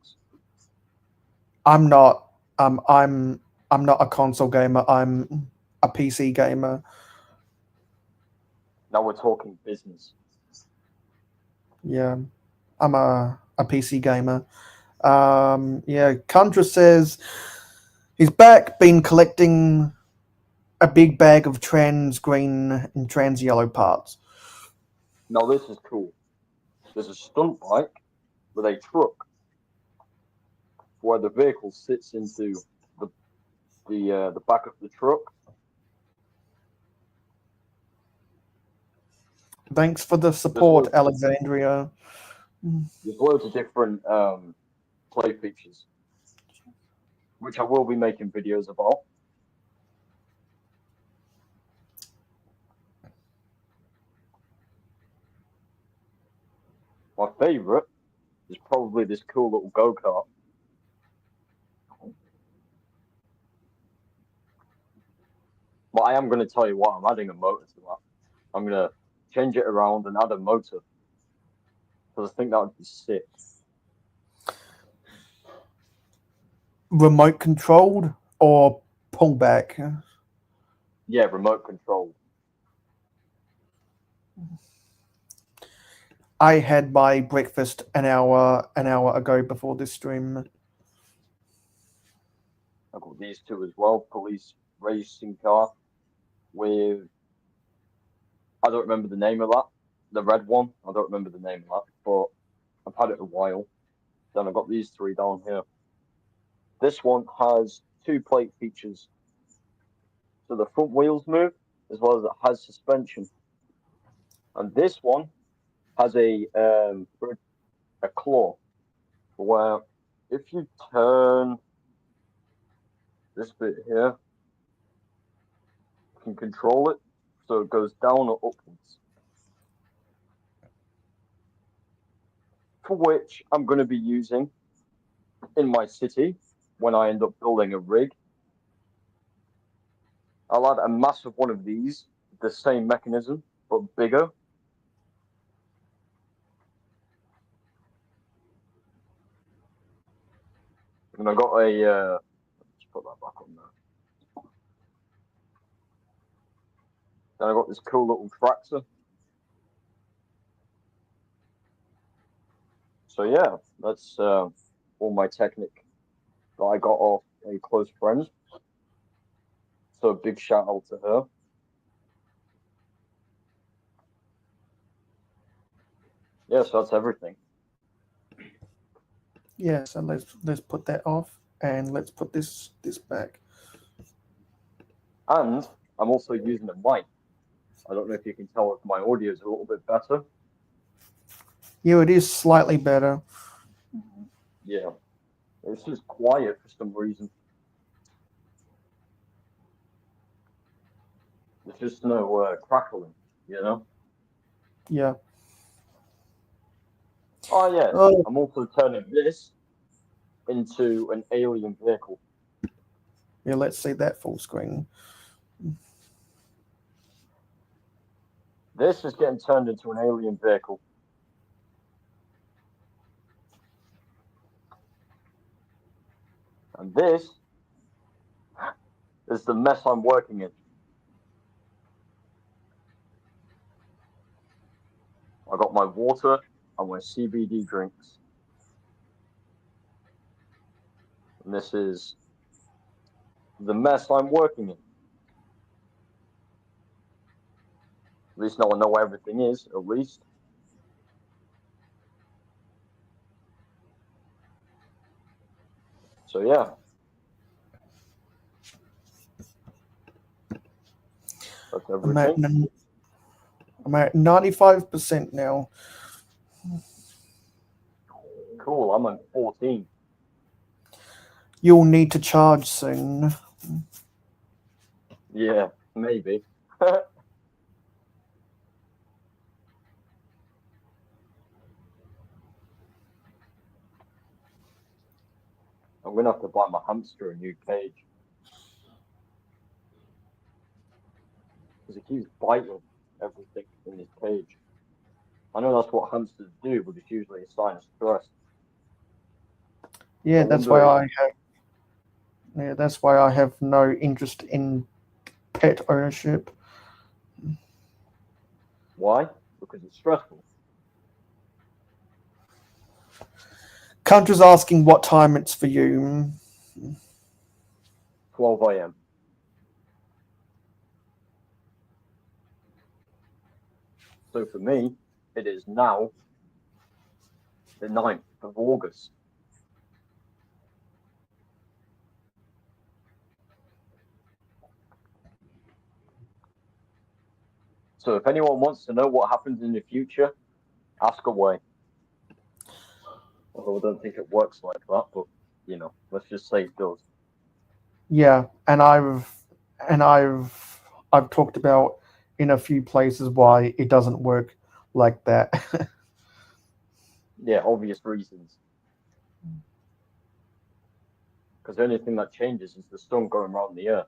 I'm not. I'm not a console gamer. I'm a PC gamer. Now we're talking business. Yeah, I'm a PC gamer. Yeah, Contra says he's back. Been collecting a big bag of trans green and trans yellow parts. Now this is cool. There's a stunt bike with a truck where the vehicle sits into the back of the truck. Thanks for the There's support, loads, Alexandria. there's loads of different play features, which I will be making videos about. My favorite is probably this cool little go-kart. But I am going to tell you what, I'm adding a motor to that. I'm going to change it around and add a motor because I think that would be sick. Remote controlled or pullback? Yeah, remote controlled. I had my breakfast an hour ago before this stream. I've got these two as well. Police racing car with, I don't remember the name of that. The red one. I don't remember the name of that, but I've had it a while. Then I've got these three down here. This one has two plate features. So the front wheels move as well as it has suspension. And this one has a claw where if you turn this bit here, you can control it so it goes down or upwards. For which I'm going to be using in my city, when I end up building a rig, I'll add a massive one of these, the same mechanism, but bigger. And I got a, let's put that back on there. Then I got this cool little tractor. So yeah, that's all my technique that I got off a close friend. So a big shout out to her. Yeah, so that's everything. Yeah, so let's put that off and let's put this back. And I'm also using a mic. I don't know if you can tell if my audio is a little bit better. Yeah, it is slightly better. Yeah, it's just quiet for some reason. There's just no crackling, you know? Yeah. Oh, yeah, Oh, I'm also turning this into an alien vehicle. yeah, let's see that full screen. This is getting turned into an alien vehicle. And this is the mess I'm working in. I got my water and my CBD drinks. And this is the mess I'm working in. At least now I know where everything is, at least. So yeah. That's everything. I'm at 95% now. Cool, I'm at 14. You'll need to charge soon. Yeah, maybe. I'm gonna have to buy my hamster a new cage. Because he keeps biting everything in his cage. I know that's what hamsters do, but it's usually a sign of stress. Yeah, I that's wonder why if, I have. Yeah, that's why I have no interest in pet ownership. why? Because it's stressful. Country's asking what time it's for you. 12 a.m. So for me, it is now the 9th of August. So if anyone wants to know what happens in the future, ask away. Although I don't think it works like that, but you know, let's just say it does. Yeah, and I've talked about in a few places why it doesn't work like that. Yeah, obvious reasons. Because the only thing that changes is the sun going around the earth.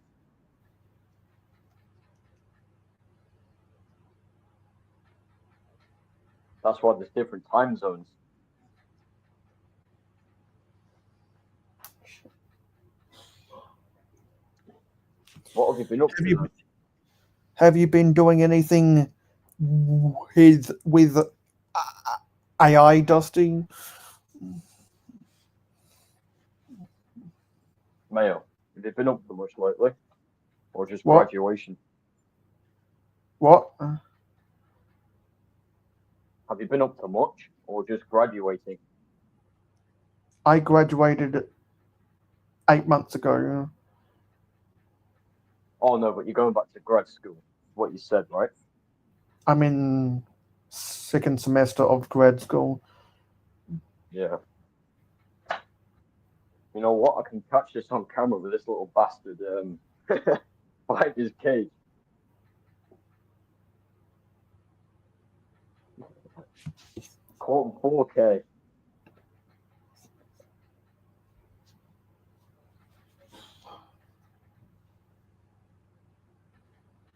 That's why there's different time zones. What have you been up have to you though? have you been doing anything with AI, Dusty? Mayo, have you been up to much lately? Or just What? graduation? What? Have you been up to much? Or just graduating? I graduated 8 months ago. Oh no, but you're going back to grad school. What you said, right? I'm in second semester of grad school. Yeah. You know what? I can catch this on camera with this little bastard behind his cage. Caught 4K.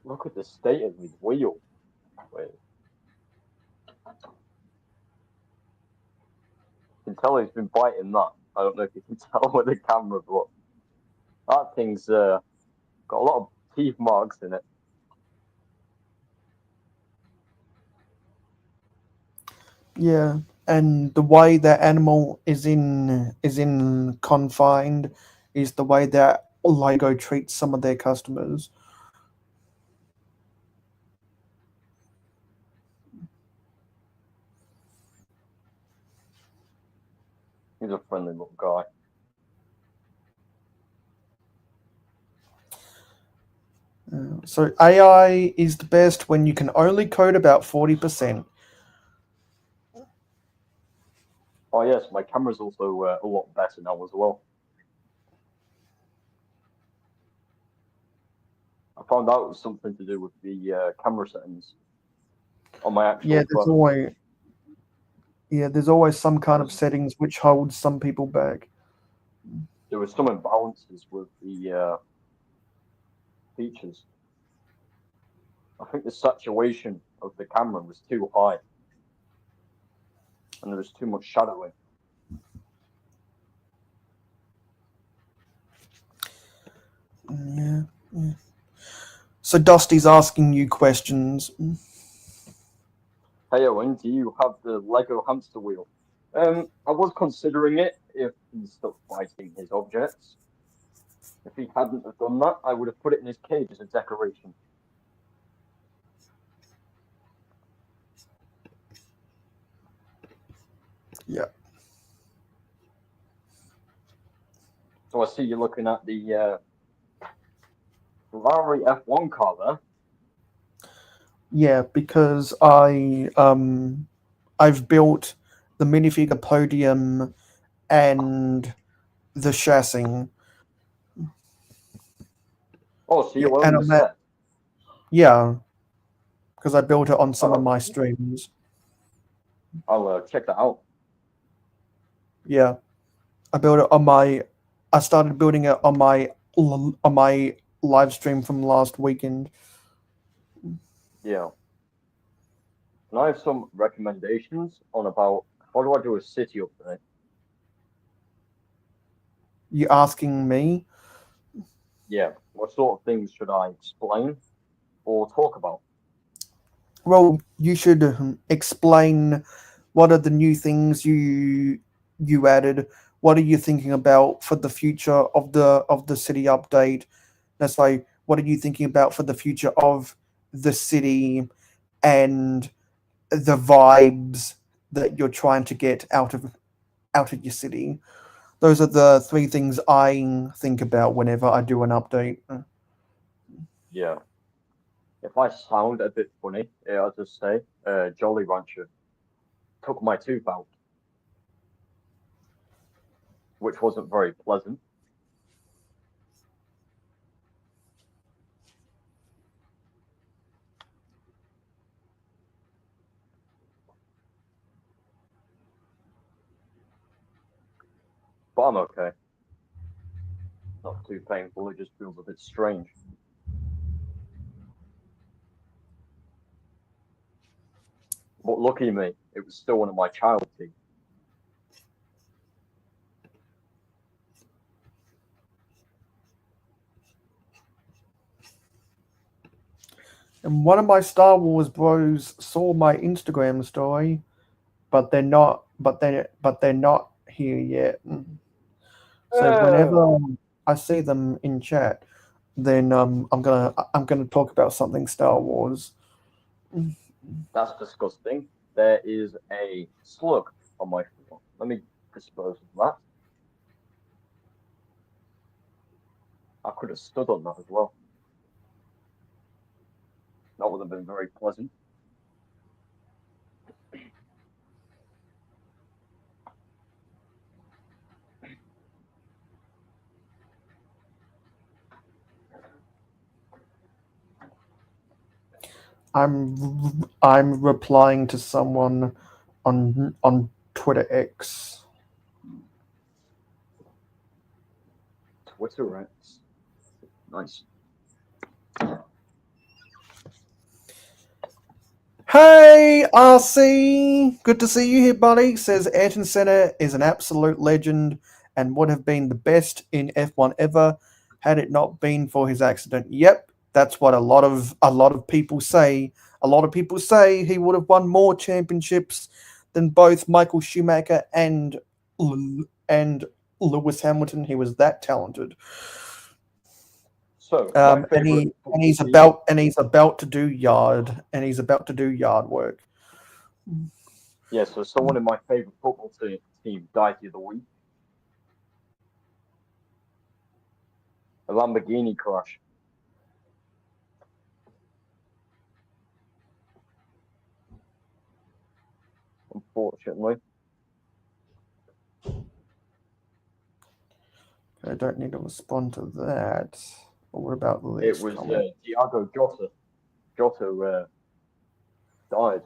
Look at the state of his wheel. Wait. You can tell he's been biting that. I don't know if you can tell with the camera, but that thing's got a lot of teeth marks in it. Yeah, and the way that animal is in confined is the way that Lego treats some of their customers. He's a friendly little guy. So AI is the best when you can only code about 40%. Oh yes, my camera's also a lot better now as well. I found out it was something to do with the camera settings on my actual Yeah, phone. there's always some kind of settings which holds some people back. There was some imbalances with the features. I think the saturation of the camera was too high, and there was too much shadowing. Yeah. So Dusty's asking you questions. Hey Owen, do you have the Lego hamster wheel? I was considering it if he stopped biting his objects. If he hadn't have done that, I would have put it in his cage as a decoration. Yeah. So I see you're looking at the Ferrari F1 car there. Yeah, because I've built the minifigure podium and the chassis. Oh, so Yeah, you own and the I'm at set? yeah, because I built it on some of Oh, my streams. I'll check that out. Yeah, I built it on my. I started building it on my live stream from last weekend. Yeah. And I have some recommendations on about how do I do a city update. You asking me? Yeah. What sort of things should I explain or talk about? Well, you should explain what are the new things you added. What are you thinking about for the future of the city update? That's like, what are you thinking about for the future of the city and the vibes that you're trying to get out of your city? Those are the three things I think about whenever I do an update. Yeah. If I sound a bit funny, I'll just say, Jolly Rancher took my tooth out, which wasn't very pleasant. But I'm okay. Not too painful. It just feels a bit strange. But lucky me, it was still one of my child teeth. And one of my Star Wars bros saw my Instagram story, but they're not here yet. So Uh, whenever I see them in chat, then I'm gonna talk about something Star Wars. that's disgusting. There is a slug on my floor. Let me dispose of that. I could have stood on that as well. That would have been very pleasant. I'm replying to someone on Twitter X. Twitter X. Nice. Hey, RC, good to see you here, buddy. Says Ayrton Senna is an absolute legend and would have been the best in F1 ever had it not been for his accident. Yep, that's what a lot of people say. A lot of people say he would have won more championships than both Michael Schumacher and Lewis Hamilton. He was that talented. So my And favorite he and football he's team. about to do yard work. Yeah, so someone in my favorite football team died the other week. A Lamborghini crash. Unfortunately, I don't need to respond to that. But what about it this was comment? Diego Jota. Jota died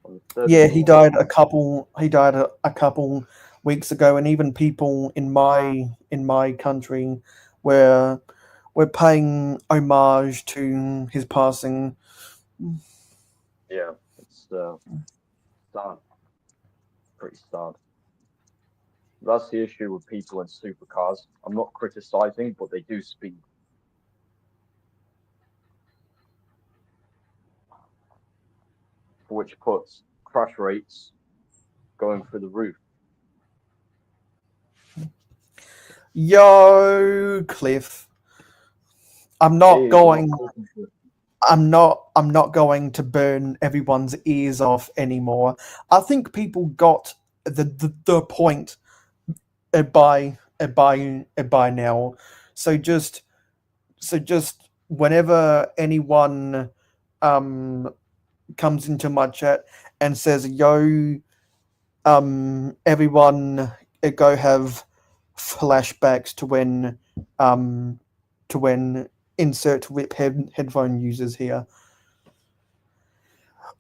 on the 30th Yeah, of he August. died a couple. He died a couple weeks ago, and even people in my country were paying homage to his passing. Yeah, it's sad. Pretty sad. That's the issue with people in supercars. I'm not criticizing, but they do speed. Which puts crash rates going through the roof. Yo, Cliff, I'm not Hey, what going. I'm talking to. I'm not going to burn everyone's ears off anymore. I think people got the point by now. So just whenever anyone um comes into my chat and says, "Yo, everyone, go have flashbacks um to when insert whip headphone users here."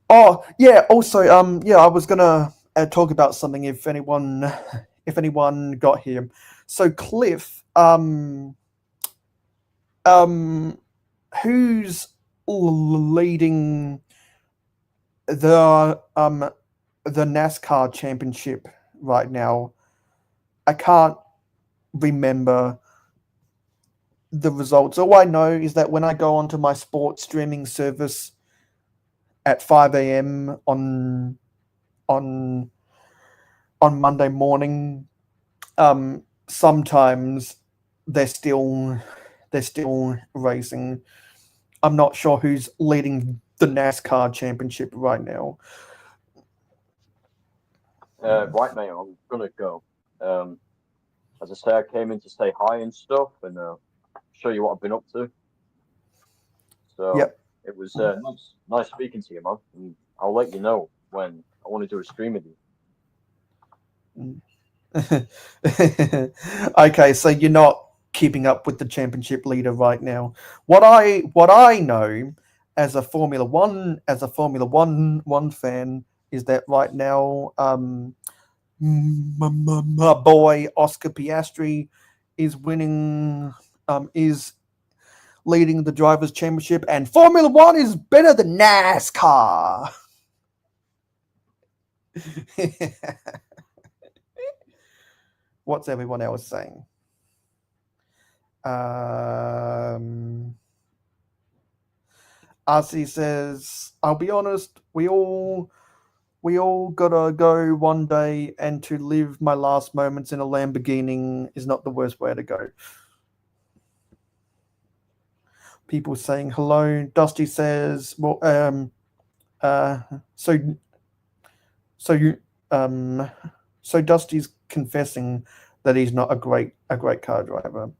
Oh yeah. Also, yeah, I was gonna talk about something if anyone got here. So Cliff, um, who's leading the NASCAR championship right now? I can't remember the results. All I know is that when I go onto my sports streaming service at 5 a.m. On on Monday morning, sometimes they're still they're still racing. I'm not sure who's leading the NASCAR championship right now. Right, mate, I'm gonna go. Um, as I say, I came in to say hi and stuff and show you what I've been up to. So Yep. it was nice speaking to you, man. And I'll let you know when I want to do a stream with you. Okay, so you're not keeping up with the championship leader right now. What I know as a Formula One fan is that right now, my boy Oscar Piastri is winning, is leading the drivers' championship, and Formula One is better than NASCAR. What's everyone else saying? RC says, "I'll be honest. We all gotta go one day, and to live my last moments in a Lamborghini is not the worst way to go." People saying hello. Dusty says, "Well, uh, so so you so Dusty's confessing that he's not a great car driver."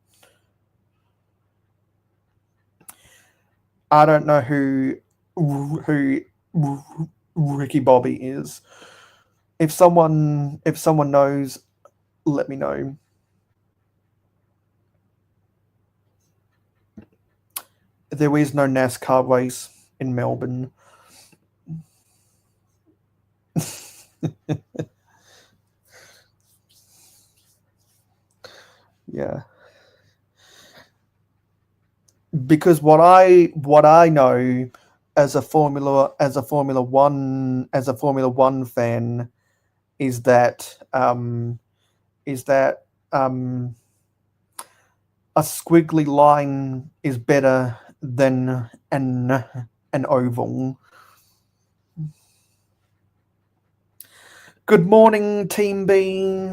I don't know who Ricky Bobby is. If someone knows, let me know. There is no NASCAR race in Melbourne. Yeah, because what I know as a Formula One fan is that um, a squiggly line is better than an oval. Good morning, Team B.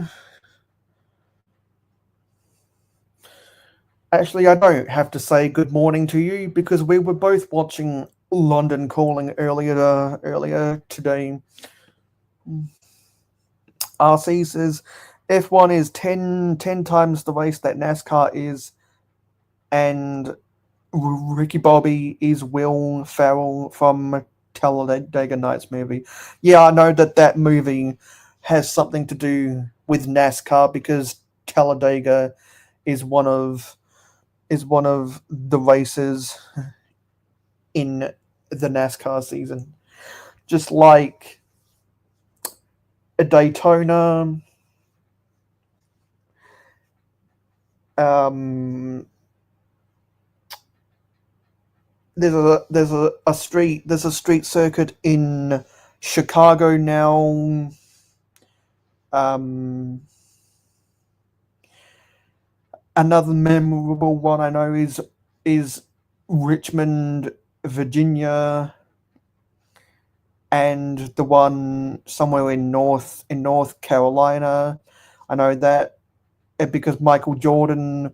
Actually, I don't have to say good morning to you because we were both watching London Calling earlier today. RC says F1 is 10 times the race that NASCAR is, and Ricky Bobby is Will Ferrell from Talladega Nights movie. Yeah, I know that movie has something to do with NASCAR because Talladega is one of the races in the NASCAR season. Just like a Daytona, um, there's a street circuit in Chicago now. Um, Another memorable one I know is Richmond, Virginia, and the one somewhere in North Carolina. I know that because Michael Jordan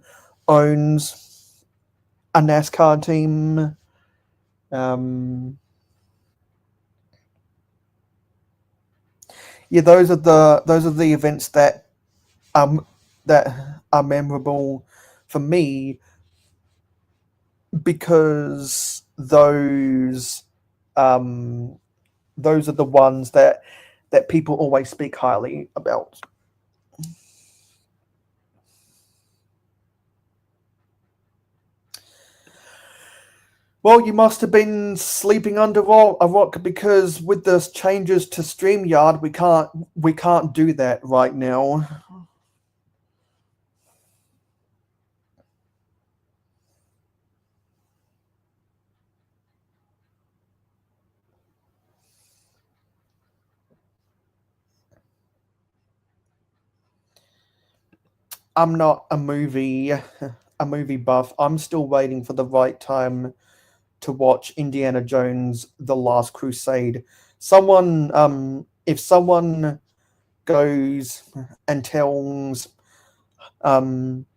owns a NASCAR team. Yeah, those are the events that are memorable for me because those are the ones that people always speak highly about. Well, you must have been sleeping under a rock because with the changes to StreamYard, we can't do that right now. I'm not a movie buff. I'm still waiting for the right time to watch Indiana Jones: The Last Crusade. If someone goes and tells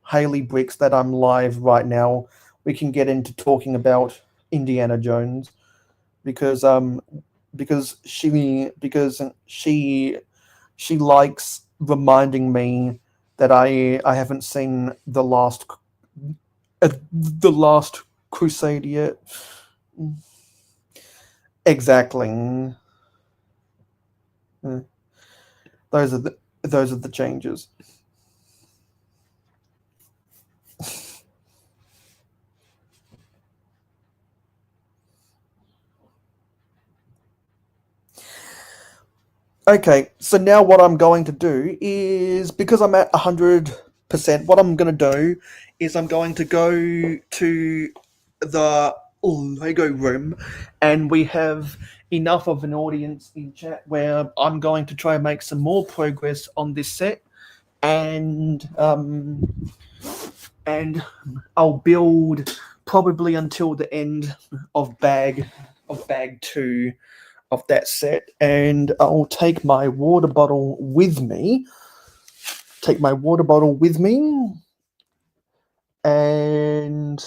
Haley Bricks that I'm live right now, we can get into talking about Indiana Jones because she likes reminding me that I haven't seen the last Crusade yet. Exactly. Uh, those are the changes. Okay, so now what I'm going to do is because I'm at 100%. What I'm going to do is I'm going to go to the Lego room, and we have enough of an audience in chat where I'm going to try and make some more progress on this set, and I'll build probably until the end of bag 2 of that set, and I'll take my water bottle with me. And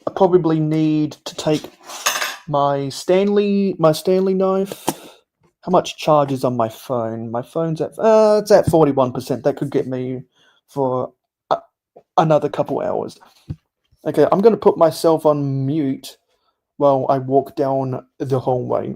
I probably need to take my Stanley knife. How much charge is on my phone? My phone's at it's at 41%. That could get me for another couple hours. Okay, I'm going to put myself on mute while I walk down the hallway.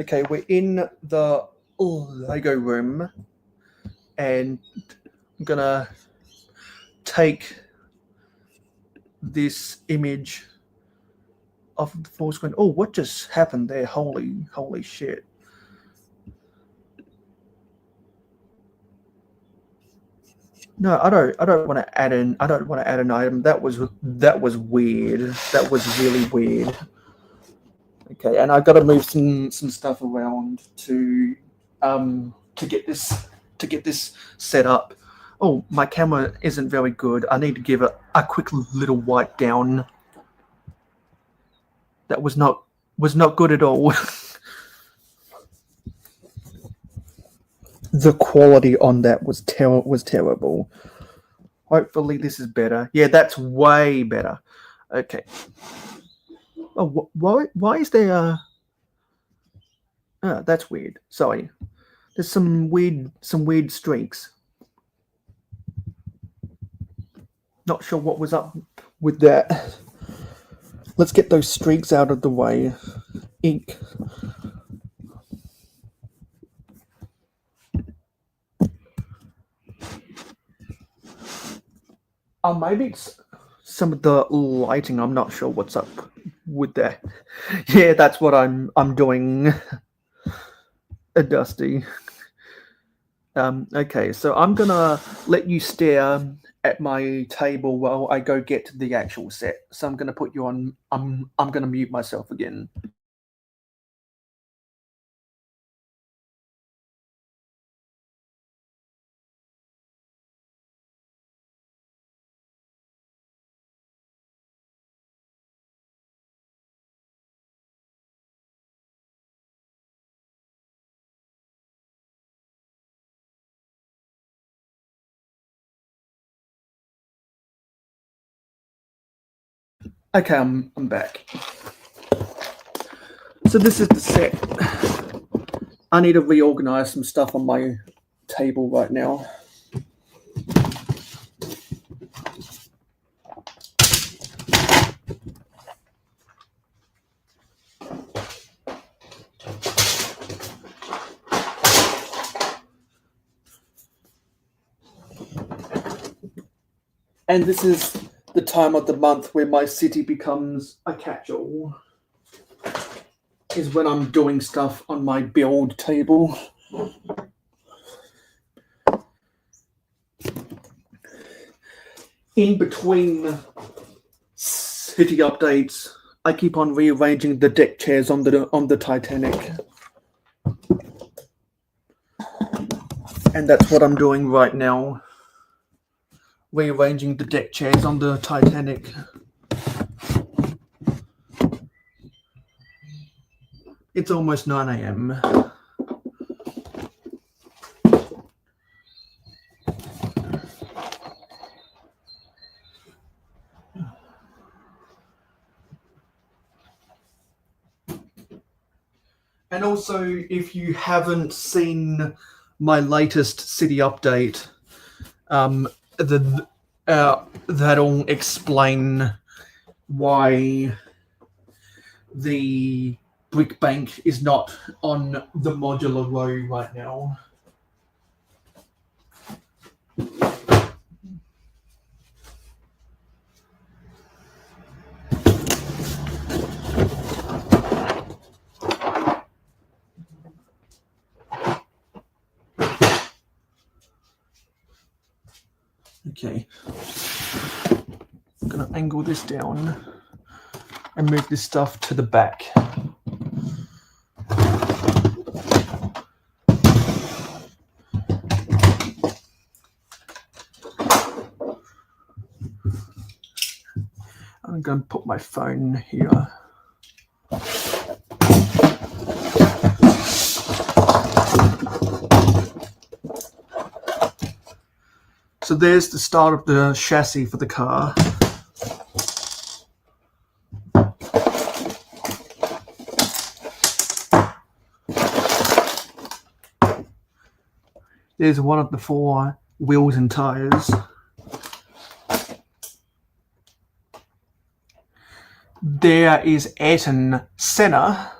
Okay, we're in the Lego room, and I'm gonna take this image of the full screen. Oh, what just happened there? Holy shit! No, I don't want to add in. I don't want to add an item. That was weird. That was really weird. Okay, and I've got to move some stuff around to get this set up. Oh, my camera isn't very good. I need to give it a quick little wipe down. That was not good at all. The quality on that was terrible. Hopefully this is better. Yeah, that's way better. Okay. Oh, why is there? That's weird. Sorry. There's some weird streaks. Not sure what was up with that. Let's get those streaks out of the way. Ink. Oh, maybe it's some of the lighting. I'm not sure what's up with that. Yeah, that's what I'm doing. Dusty. Okay, so I'm gonna let you stare at my table while I go get the actual set. So I'm gonna put you on. I'm gonna mute myself again. Okay, I'm back. So this is the set. I need to reorganize some stuff on my table right now. And this is the time of the month where my city becomes a catch-all. Is when I'm doing stuff on my build table. In between city updates, I keep on rearranging the deck chairs on the Titanic. And that's what I'm doing right now. Rearranging the deck chairs on the Titanic. It's almost 9 a.m. And also, if you haven't seen my latest city update, that'll explain why the brick bank is not on the modular row right now. Okay, I'm gonna angle this down and move this stuff to the back. I'm going to put my phone here. So there's the start of the chassis for the car. There's one of the 4 wheels and tires. There is Ayrton Senna.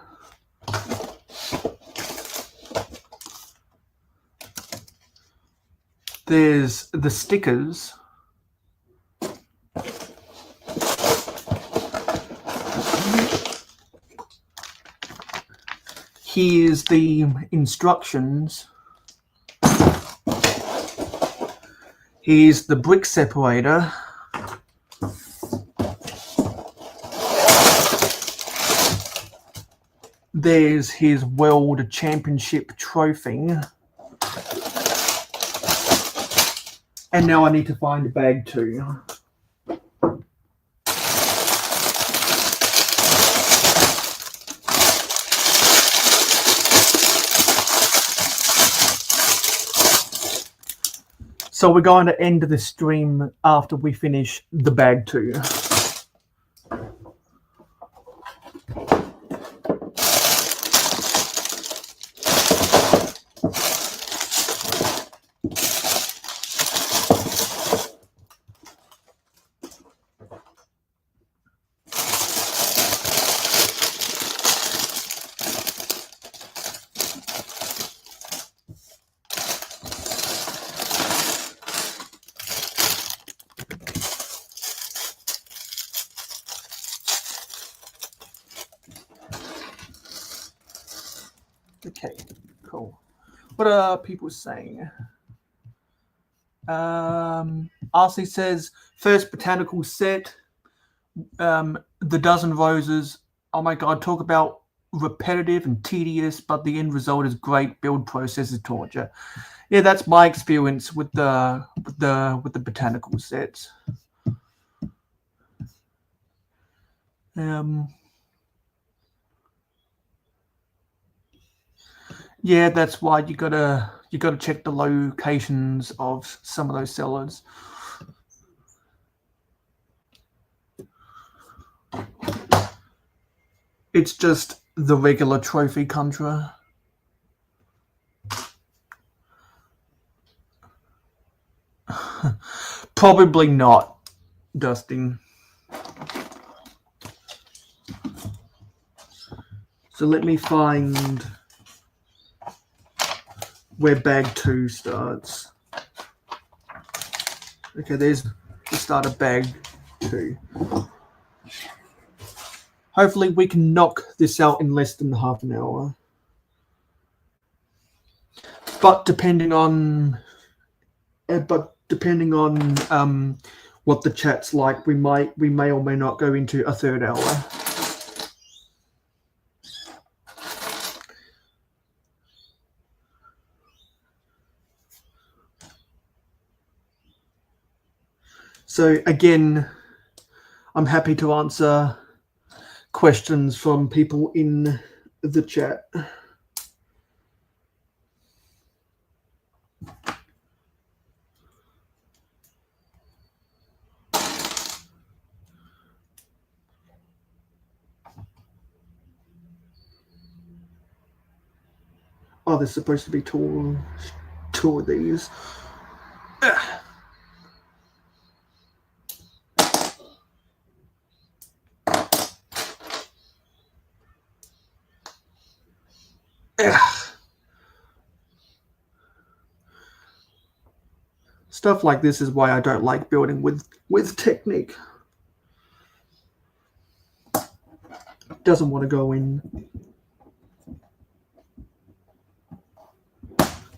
There's the stickers. Here's the instructions. Here's the brick separator. There's his World Championship trophy. And now I need to find a bag too. So we're going to end the stream after we finish the bag too. Okay, cool. What are people saying? RC says, first botanical set, the dozen roses. Oh my god, talk about repetitive and tedious, but the end result is great. Build process is torture. Yeah, that's my experience with the botanical sets. Yeah, that's why you gotta check the locations of some of those sellers. It's just the regular trophy contra. Probably not, Dustin. So let me find where bag 2 starts. Okay, there's the start of bag 2. Hopefully we can knock this out in less than half an hour. But depending on what the chat's like, we may or may not go into a third hour. So again, I'm happy to answer questions from people in the chat. Oh, there's supposed to be two of these. Stuff like this is why I don't like building with technique. Doesn't want to go in.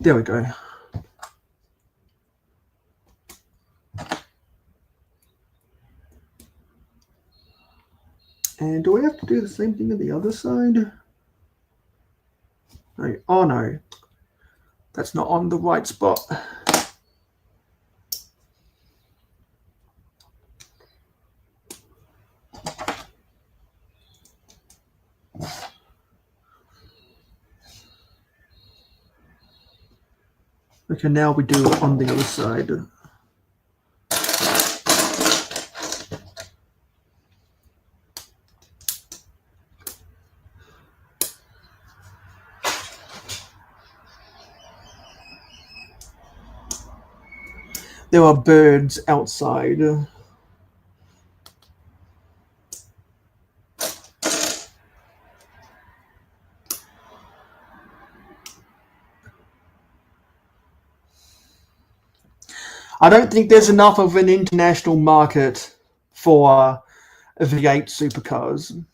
There we go. And do I have to do the same thing on the other side? No. Oh no. That's not on the right spot. Okay, now we do it on the other side. There are birds outside. I don't think there's enough of an international market for V8 supercars.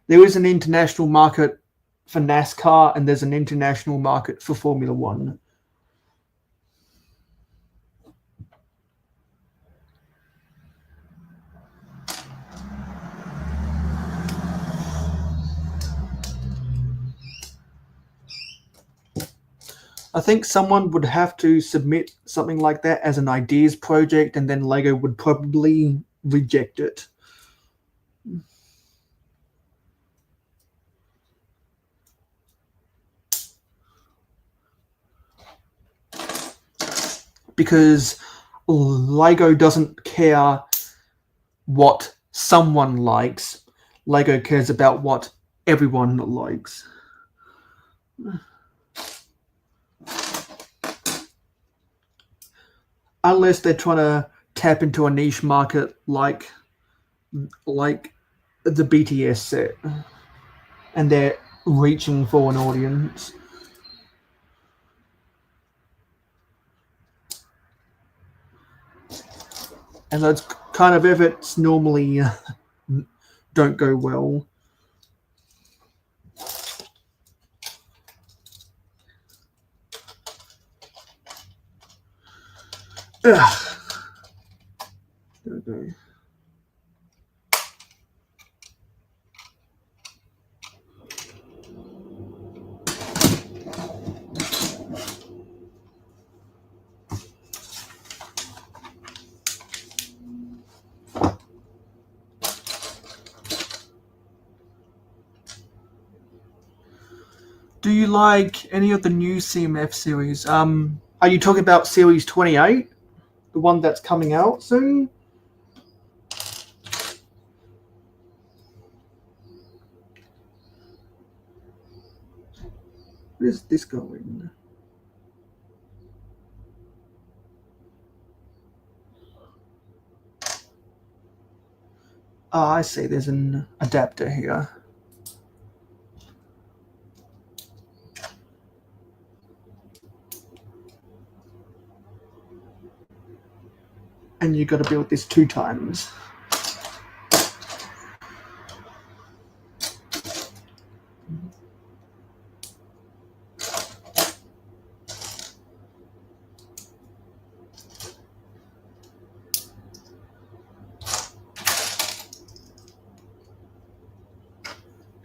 There is an international market for NASCAR, and there's an international market for Formula One. I think someone would have to submit something like that as an ideas project, and then LEGO would probably reject it. Because LEGO doesn't care what someone likes. LEGO cares about what everyone likes. Unless they're trying to tap into a niche market like the BTS set, and they're reaching for an audience. And those kind of efforts normally don't go well. Ugh. There we go. Do you like any of the new CMF series? Are you talking about Series 28? The one that's coming out soon? Where's this going? Ah, I see. There's an adapter here. And you got to build this 2 times.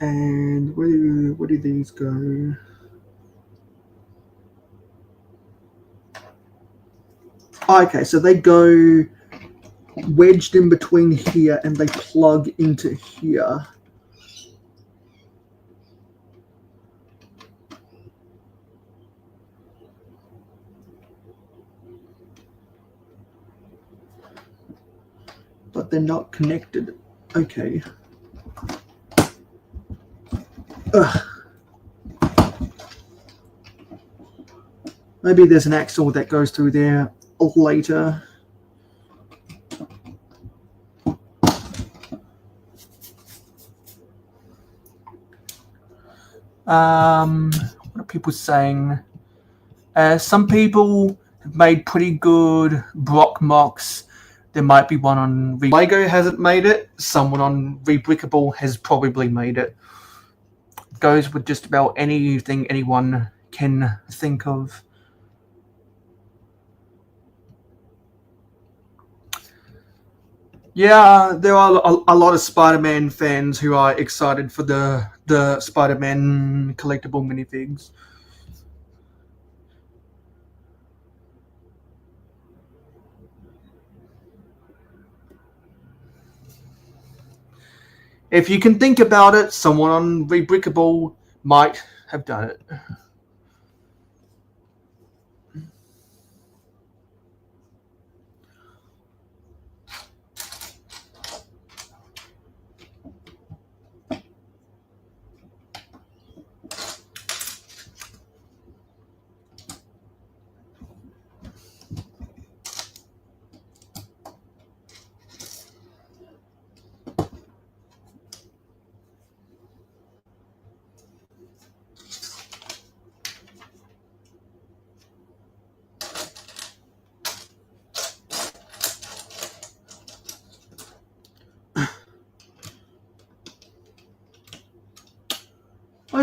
And where do these go? Oh, okay, so they go wedged in between here, and they plug into here. But they're not connected. Okay. Ugh. Maybe there's an axle that goes through there later. What are people saying? Some people have made pretty good Brock mocks. There might be one on LEGO hasn't made it. Someone on Rebrickable has probably made it. Goes with just about anything anyone can think of. Yeah, there are a lot of Spider-Man fans who are excited for the Spider-Man collectible minifigs. If you can think about it, someone on Rebrickable might have done it.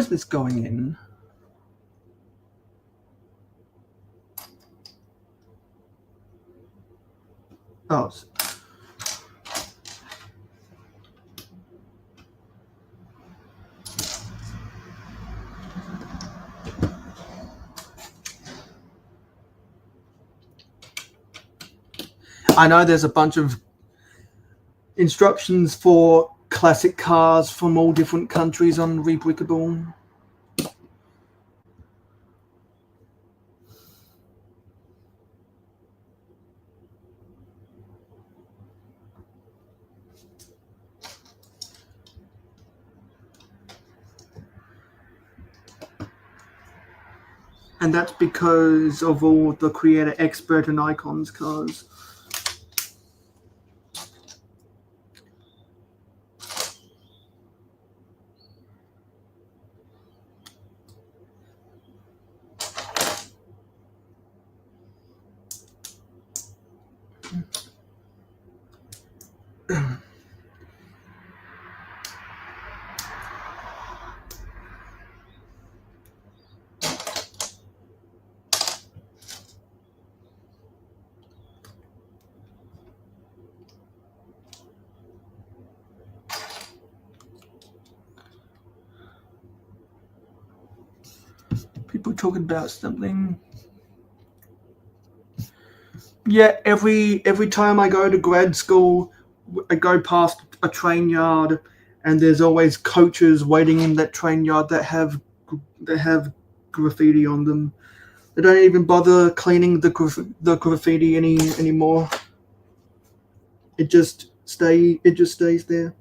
is this going in? Oh. I know there's a bunch of instructions for classic cars from all different countries on Rebrickable. And that's because of all the creator expert and icons cars. People talking about something. Yeah, every time I go to grad school, I go past a train yard, and there's always coaches waiting in that train yard that have graffiti on them. They don't even bother cleaning the graffiti anymore. It just stays there.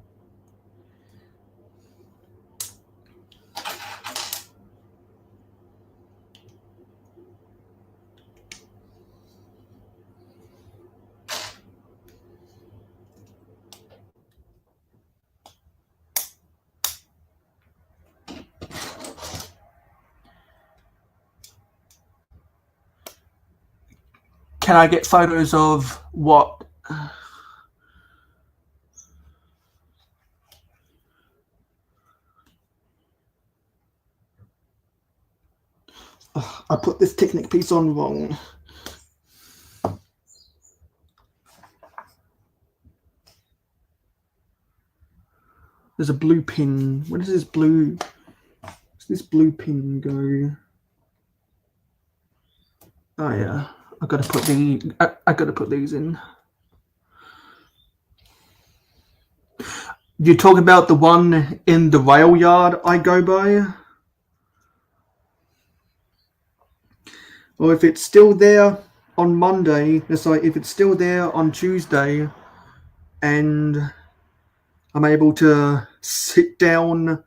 Can I get photos of what? I put this Technic piece on wrong. There's a blue pin. Where does this blue? Where's this blue pin go? Oh yeah, I gotta put these in. You talk about the one in the rail yard I go by? Or if it's still there on Monday, sorry, if it's still there on Tuesday, and I'm able to sit down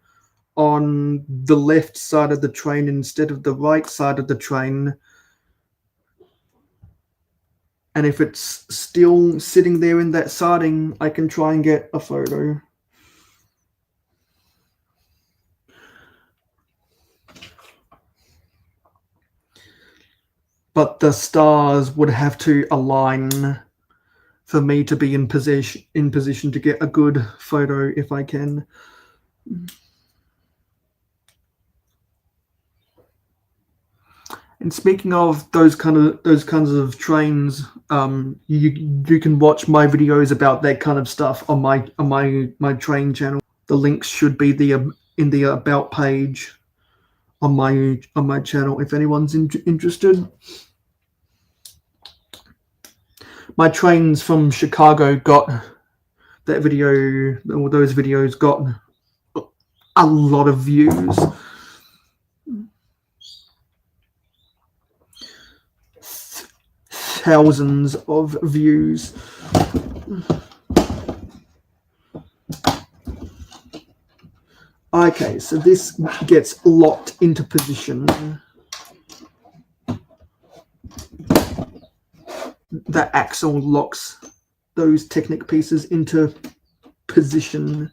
on the left side of the train instead of the right side of the train, and if it's still sitting there in that siding, I can try and get a photo. But the stars would have to align for me to be in position to get a good photo if I can. And speaking of those kinds of trains, you can watch my videos about that kind of stuff on my train channel. The links should be in the about page on my channel if anyone's interested. My trains from Chicago got that video, or those videos got a lot of views. Thousands of views. Okay, so this gets locked into position. That axle locks those Technic pieces into position.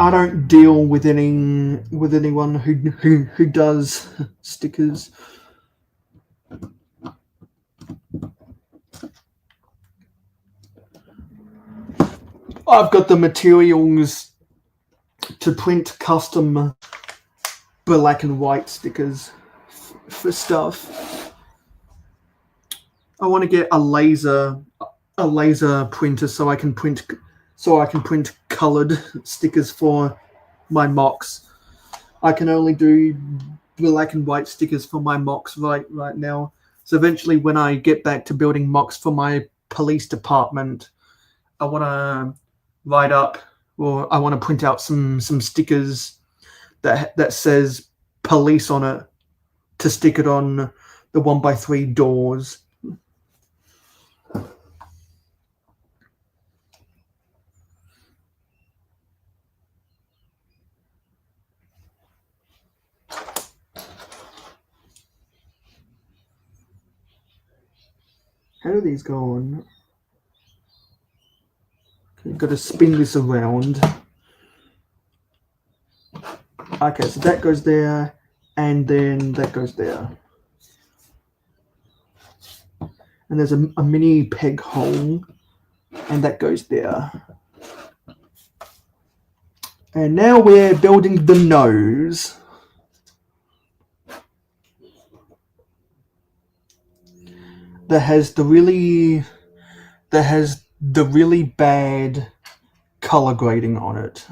I don't deal with anyone who does stickers. I've got the materials to print custom black and white stickers for stuff. I want to get a laser printer so I can print colored stickers for my mocks. I can only do black and white stickers for my mocks right now. So eventually, when I get back to building mocks for my police department, I want to write up, or I want to print out some stickers that says police on it to stick it on the 1x3 doors. How do these go on? Okay, got to spin this around. Okay, so that goes there, and then that goes there. And there's a mini peg hole, and that goes there. And now we're building the nose. That has the really bad color grading on it.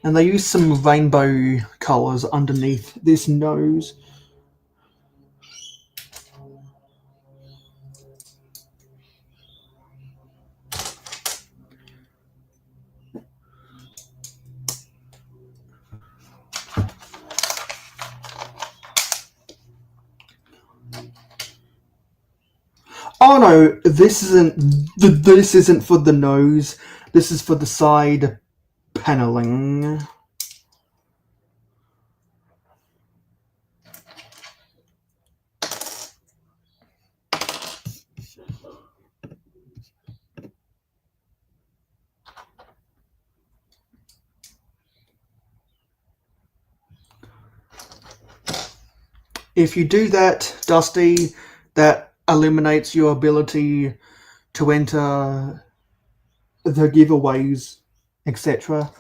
And they use some rainbow colors underneath this nose. Oh no, this isn't for the nose. This is for the side paneling. If you do that, Dusty, that eliminates your ability to enter the giveaways, etc.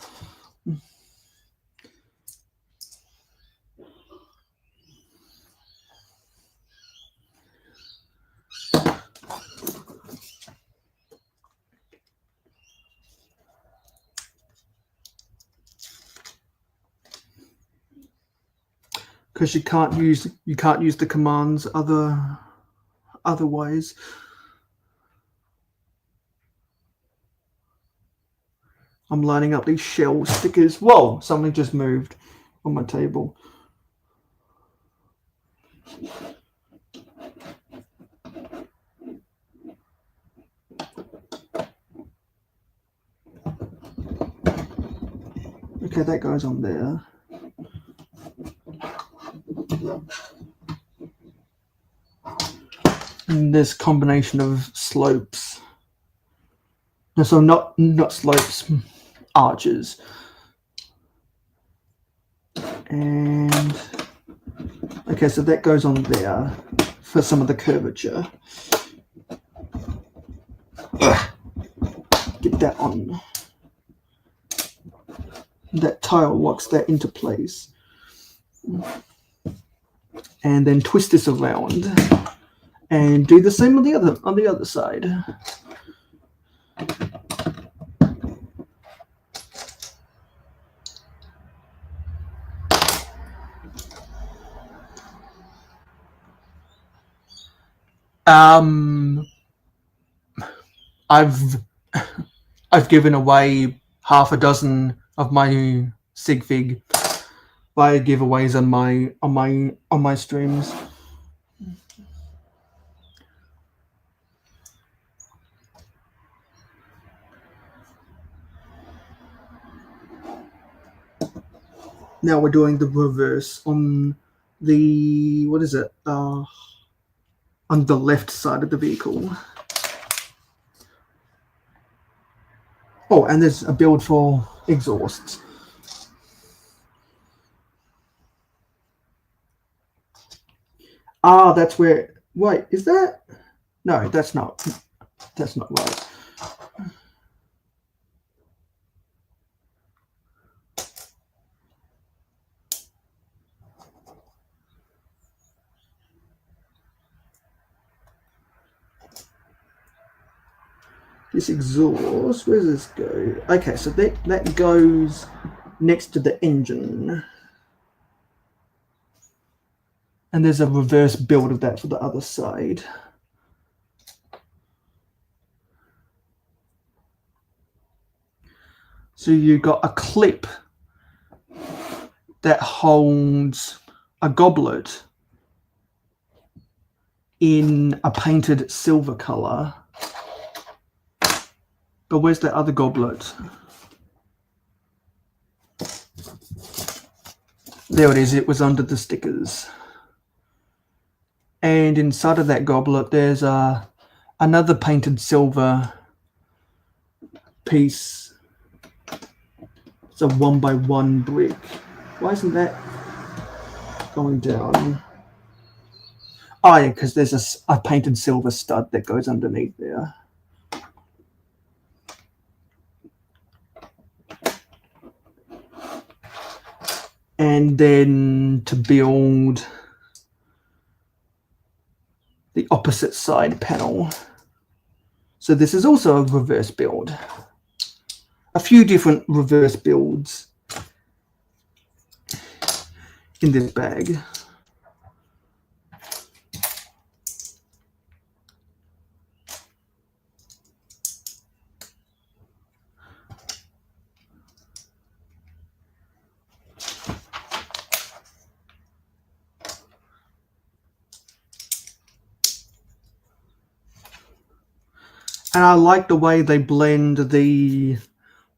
Because you can't use the commands other ways. I'm lining up these shell stickers. Whoa, something just moved on my table. Okay, that goes on there. And this combination of slopes. No, so not slopes, arches. And okay, so that goes on there for some of the curvature. Get that on. That tile locks that into place. And then twist this around and do the same on the other side. I've given away half a dozen of my sig fig by giveaways on my streams. Now we're doing the reverse on the, what is it, on the left side of the vehicle. Oh, and there's a build for exhausts. Ah, that's where, wait, is that? No, that's not right. This exhaust, where does this go? Okay, so that goes next to the engine. And there's a reverse build of that for the other side. So you've got a clip that holds a goblet in a painted silver color. But where's that other goblet? There it is, it was under the stickers. And inside of that goblet, there's another painted silver piece. It's a 1x1 brick. Why isn't that going down? Oh yeah, because there's a painted silver stud that goes underneath there. And then to build the opposite side panel. So this is also a reverse build. A few different reverse builds in this bag. And I like the way they blend the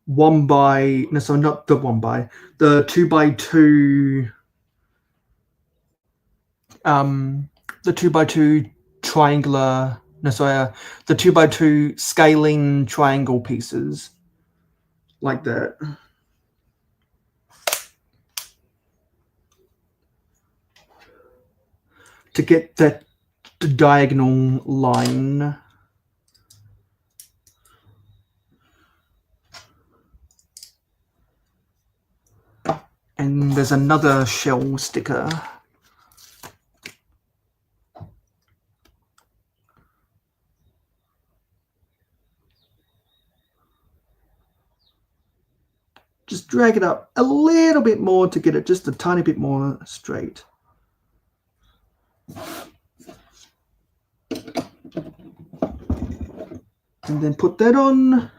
2x2 the 2x2 triangular, the 2x2 scaling triangle pieces like that. To get that diagonal line. And there's another shell sticker. Just drag it up a little bit more to get it just a tiny bit more straight. And then put that on.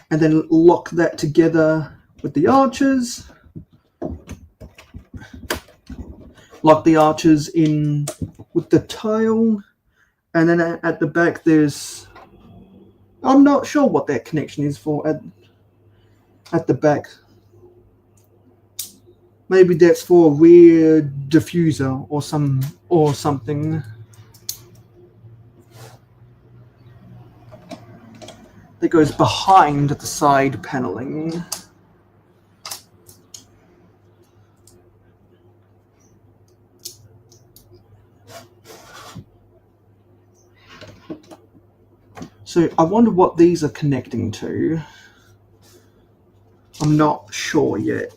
And then lock that together with the arches. Lock the arches in with the tile. And then at the back there's, I'm not sure what that connection is for at the back. Maybe that's for a rear diffuser or something. That goes behind the side paneling. So I wonder what these are connecting to. I'm not sure yet.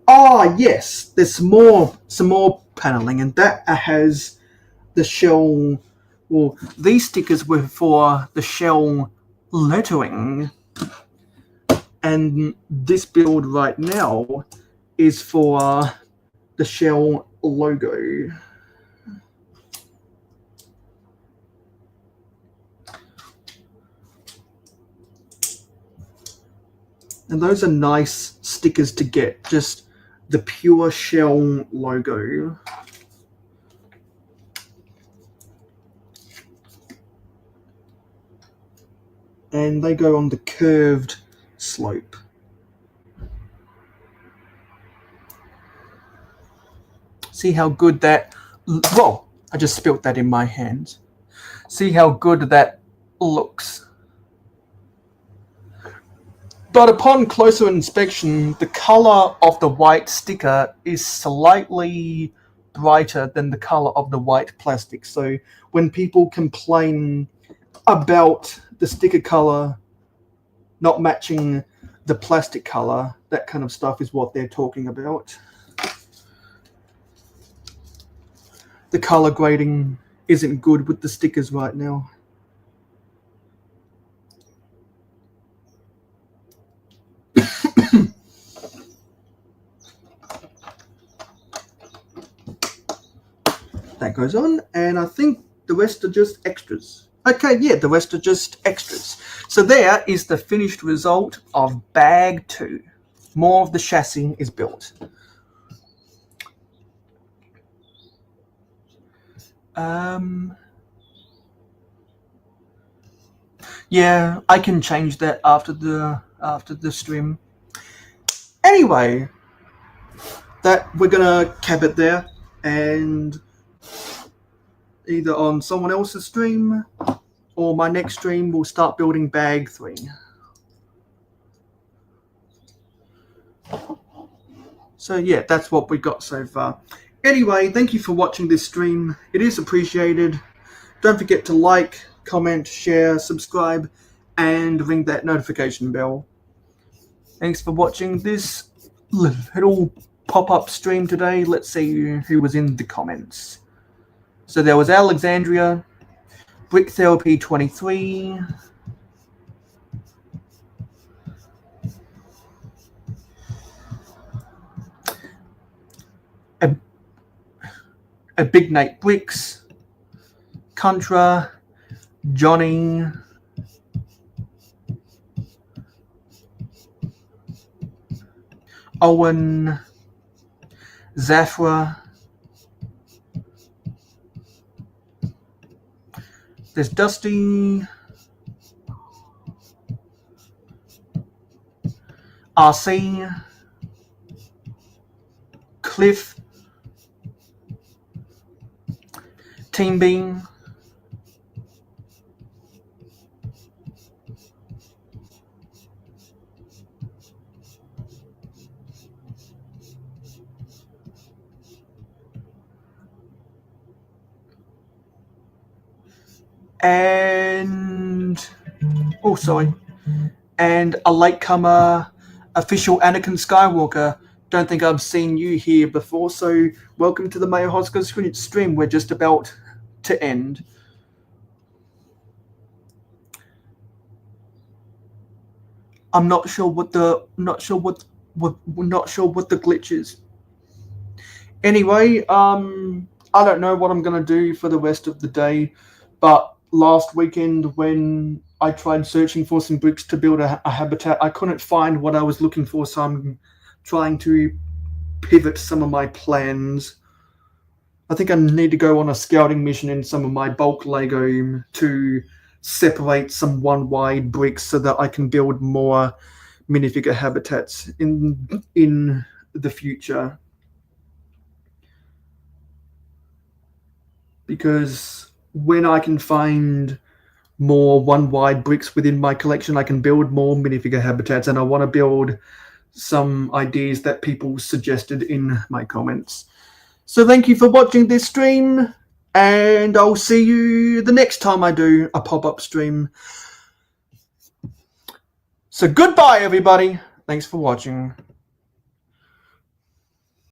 Ah, yes, there's some more paneling, and that has the shell. Well, these stickers were for the shell lettering, and this build right now is for the shell logo. And those are nice stickers to get, just the pure shell logo. And they go on the curved slope. See how good that... Whoa! I just spilt that in my hands. See how good that looks. But upon closer inspection, the color of the white sticker is slightly brighter than the color of the white plastic. So when people complain about the sticker color not matching the plastic color, that kind of stuff is what they're talking about. The color grading isn't good with the stickers right now. That goes on, and I think the rest are just extras. Okay, yeah, the rest are just extras. So there is the finished result of bag 2. More of the chassis is built. Yeah, I can change that after the stream. Anyway, that we're gonna cap it there, and either on someone else's stream or my next stream we'll start building bag 3. So yeah, that's what we got so far. Anyway, thank you for watching this stream. It is appreciated. Don't forget to like, comment, share, subscribe, and ring that notification bell. Thanks for watching this little pop-up stream today. Let's see who was in the comments. So there was Alexandria, Brick Therapy 23, a Big Nate Bricks, Contra, Johnny, Owen, Zafra, there's Dusty, RC, Cliff, Team Bean, and and a latecomer, official Anakin Skywalker. Don't think I've seen you here before, so welcome to the mayohosko stream. We're just about to end. I'm not sure what the glitch is. Anyway, I don't know what I'm gonna do for the rest of the day, but last weekend when I tried searching for some bricks to build a habitat, I couldn't find what I was looking for, so I'm trying to pivot some of my plans. I think I need to go on a scouting mission in some of my bulk Lego to separate some one-wide bricks so that I can build more minifigure habitats in the future. Because when I can find more one-wide bricks within my collection, I can build more minifigure habitats, and I want to build some ideas that people suggested in my comments. So thank you for watching this stream, and I'll see you the next time I do a pop-up stream. So goodbye, everybody. Thanks for watching.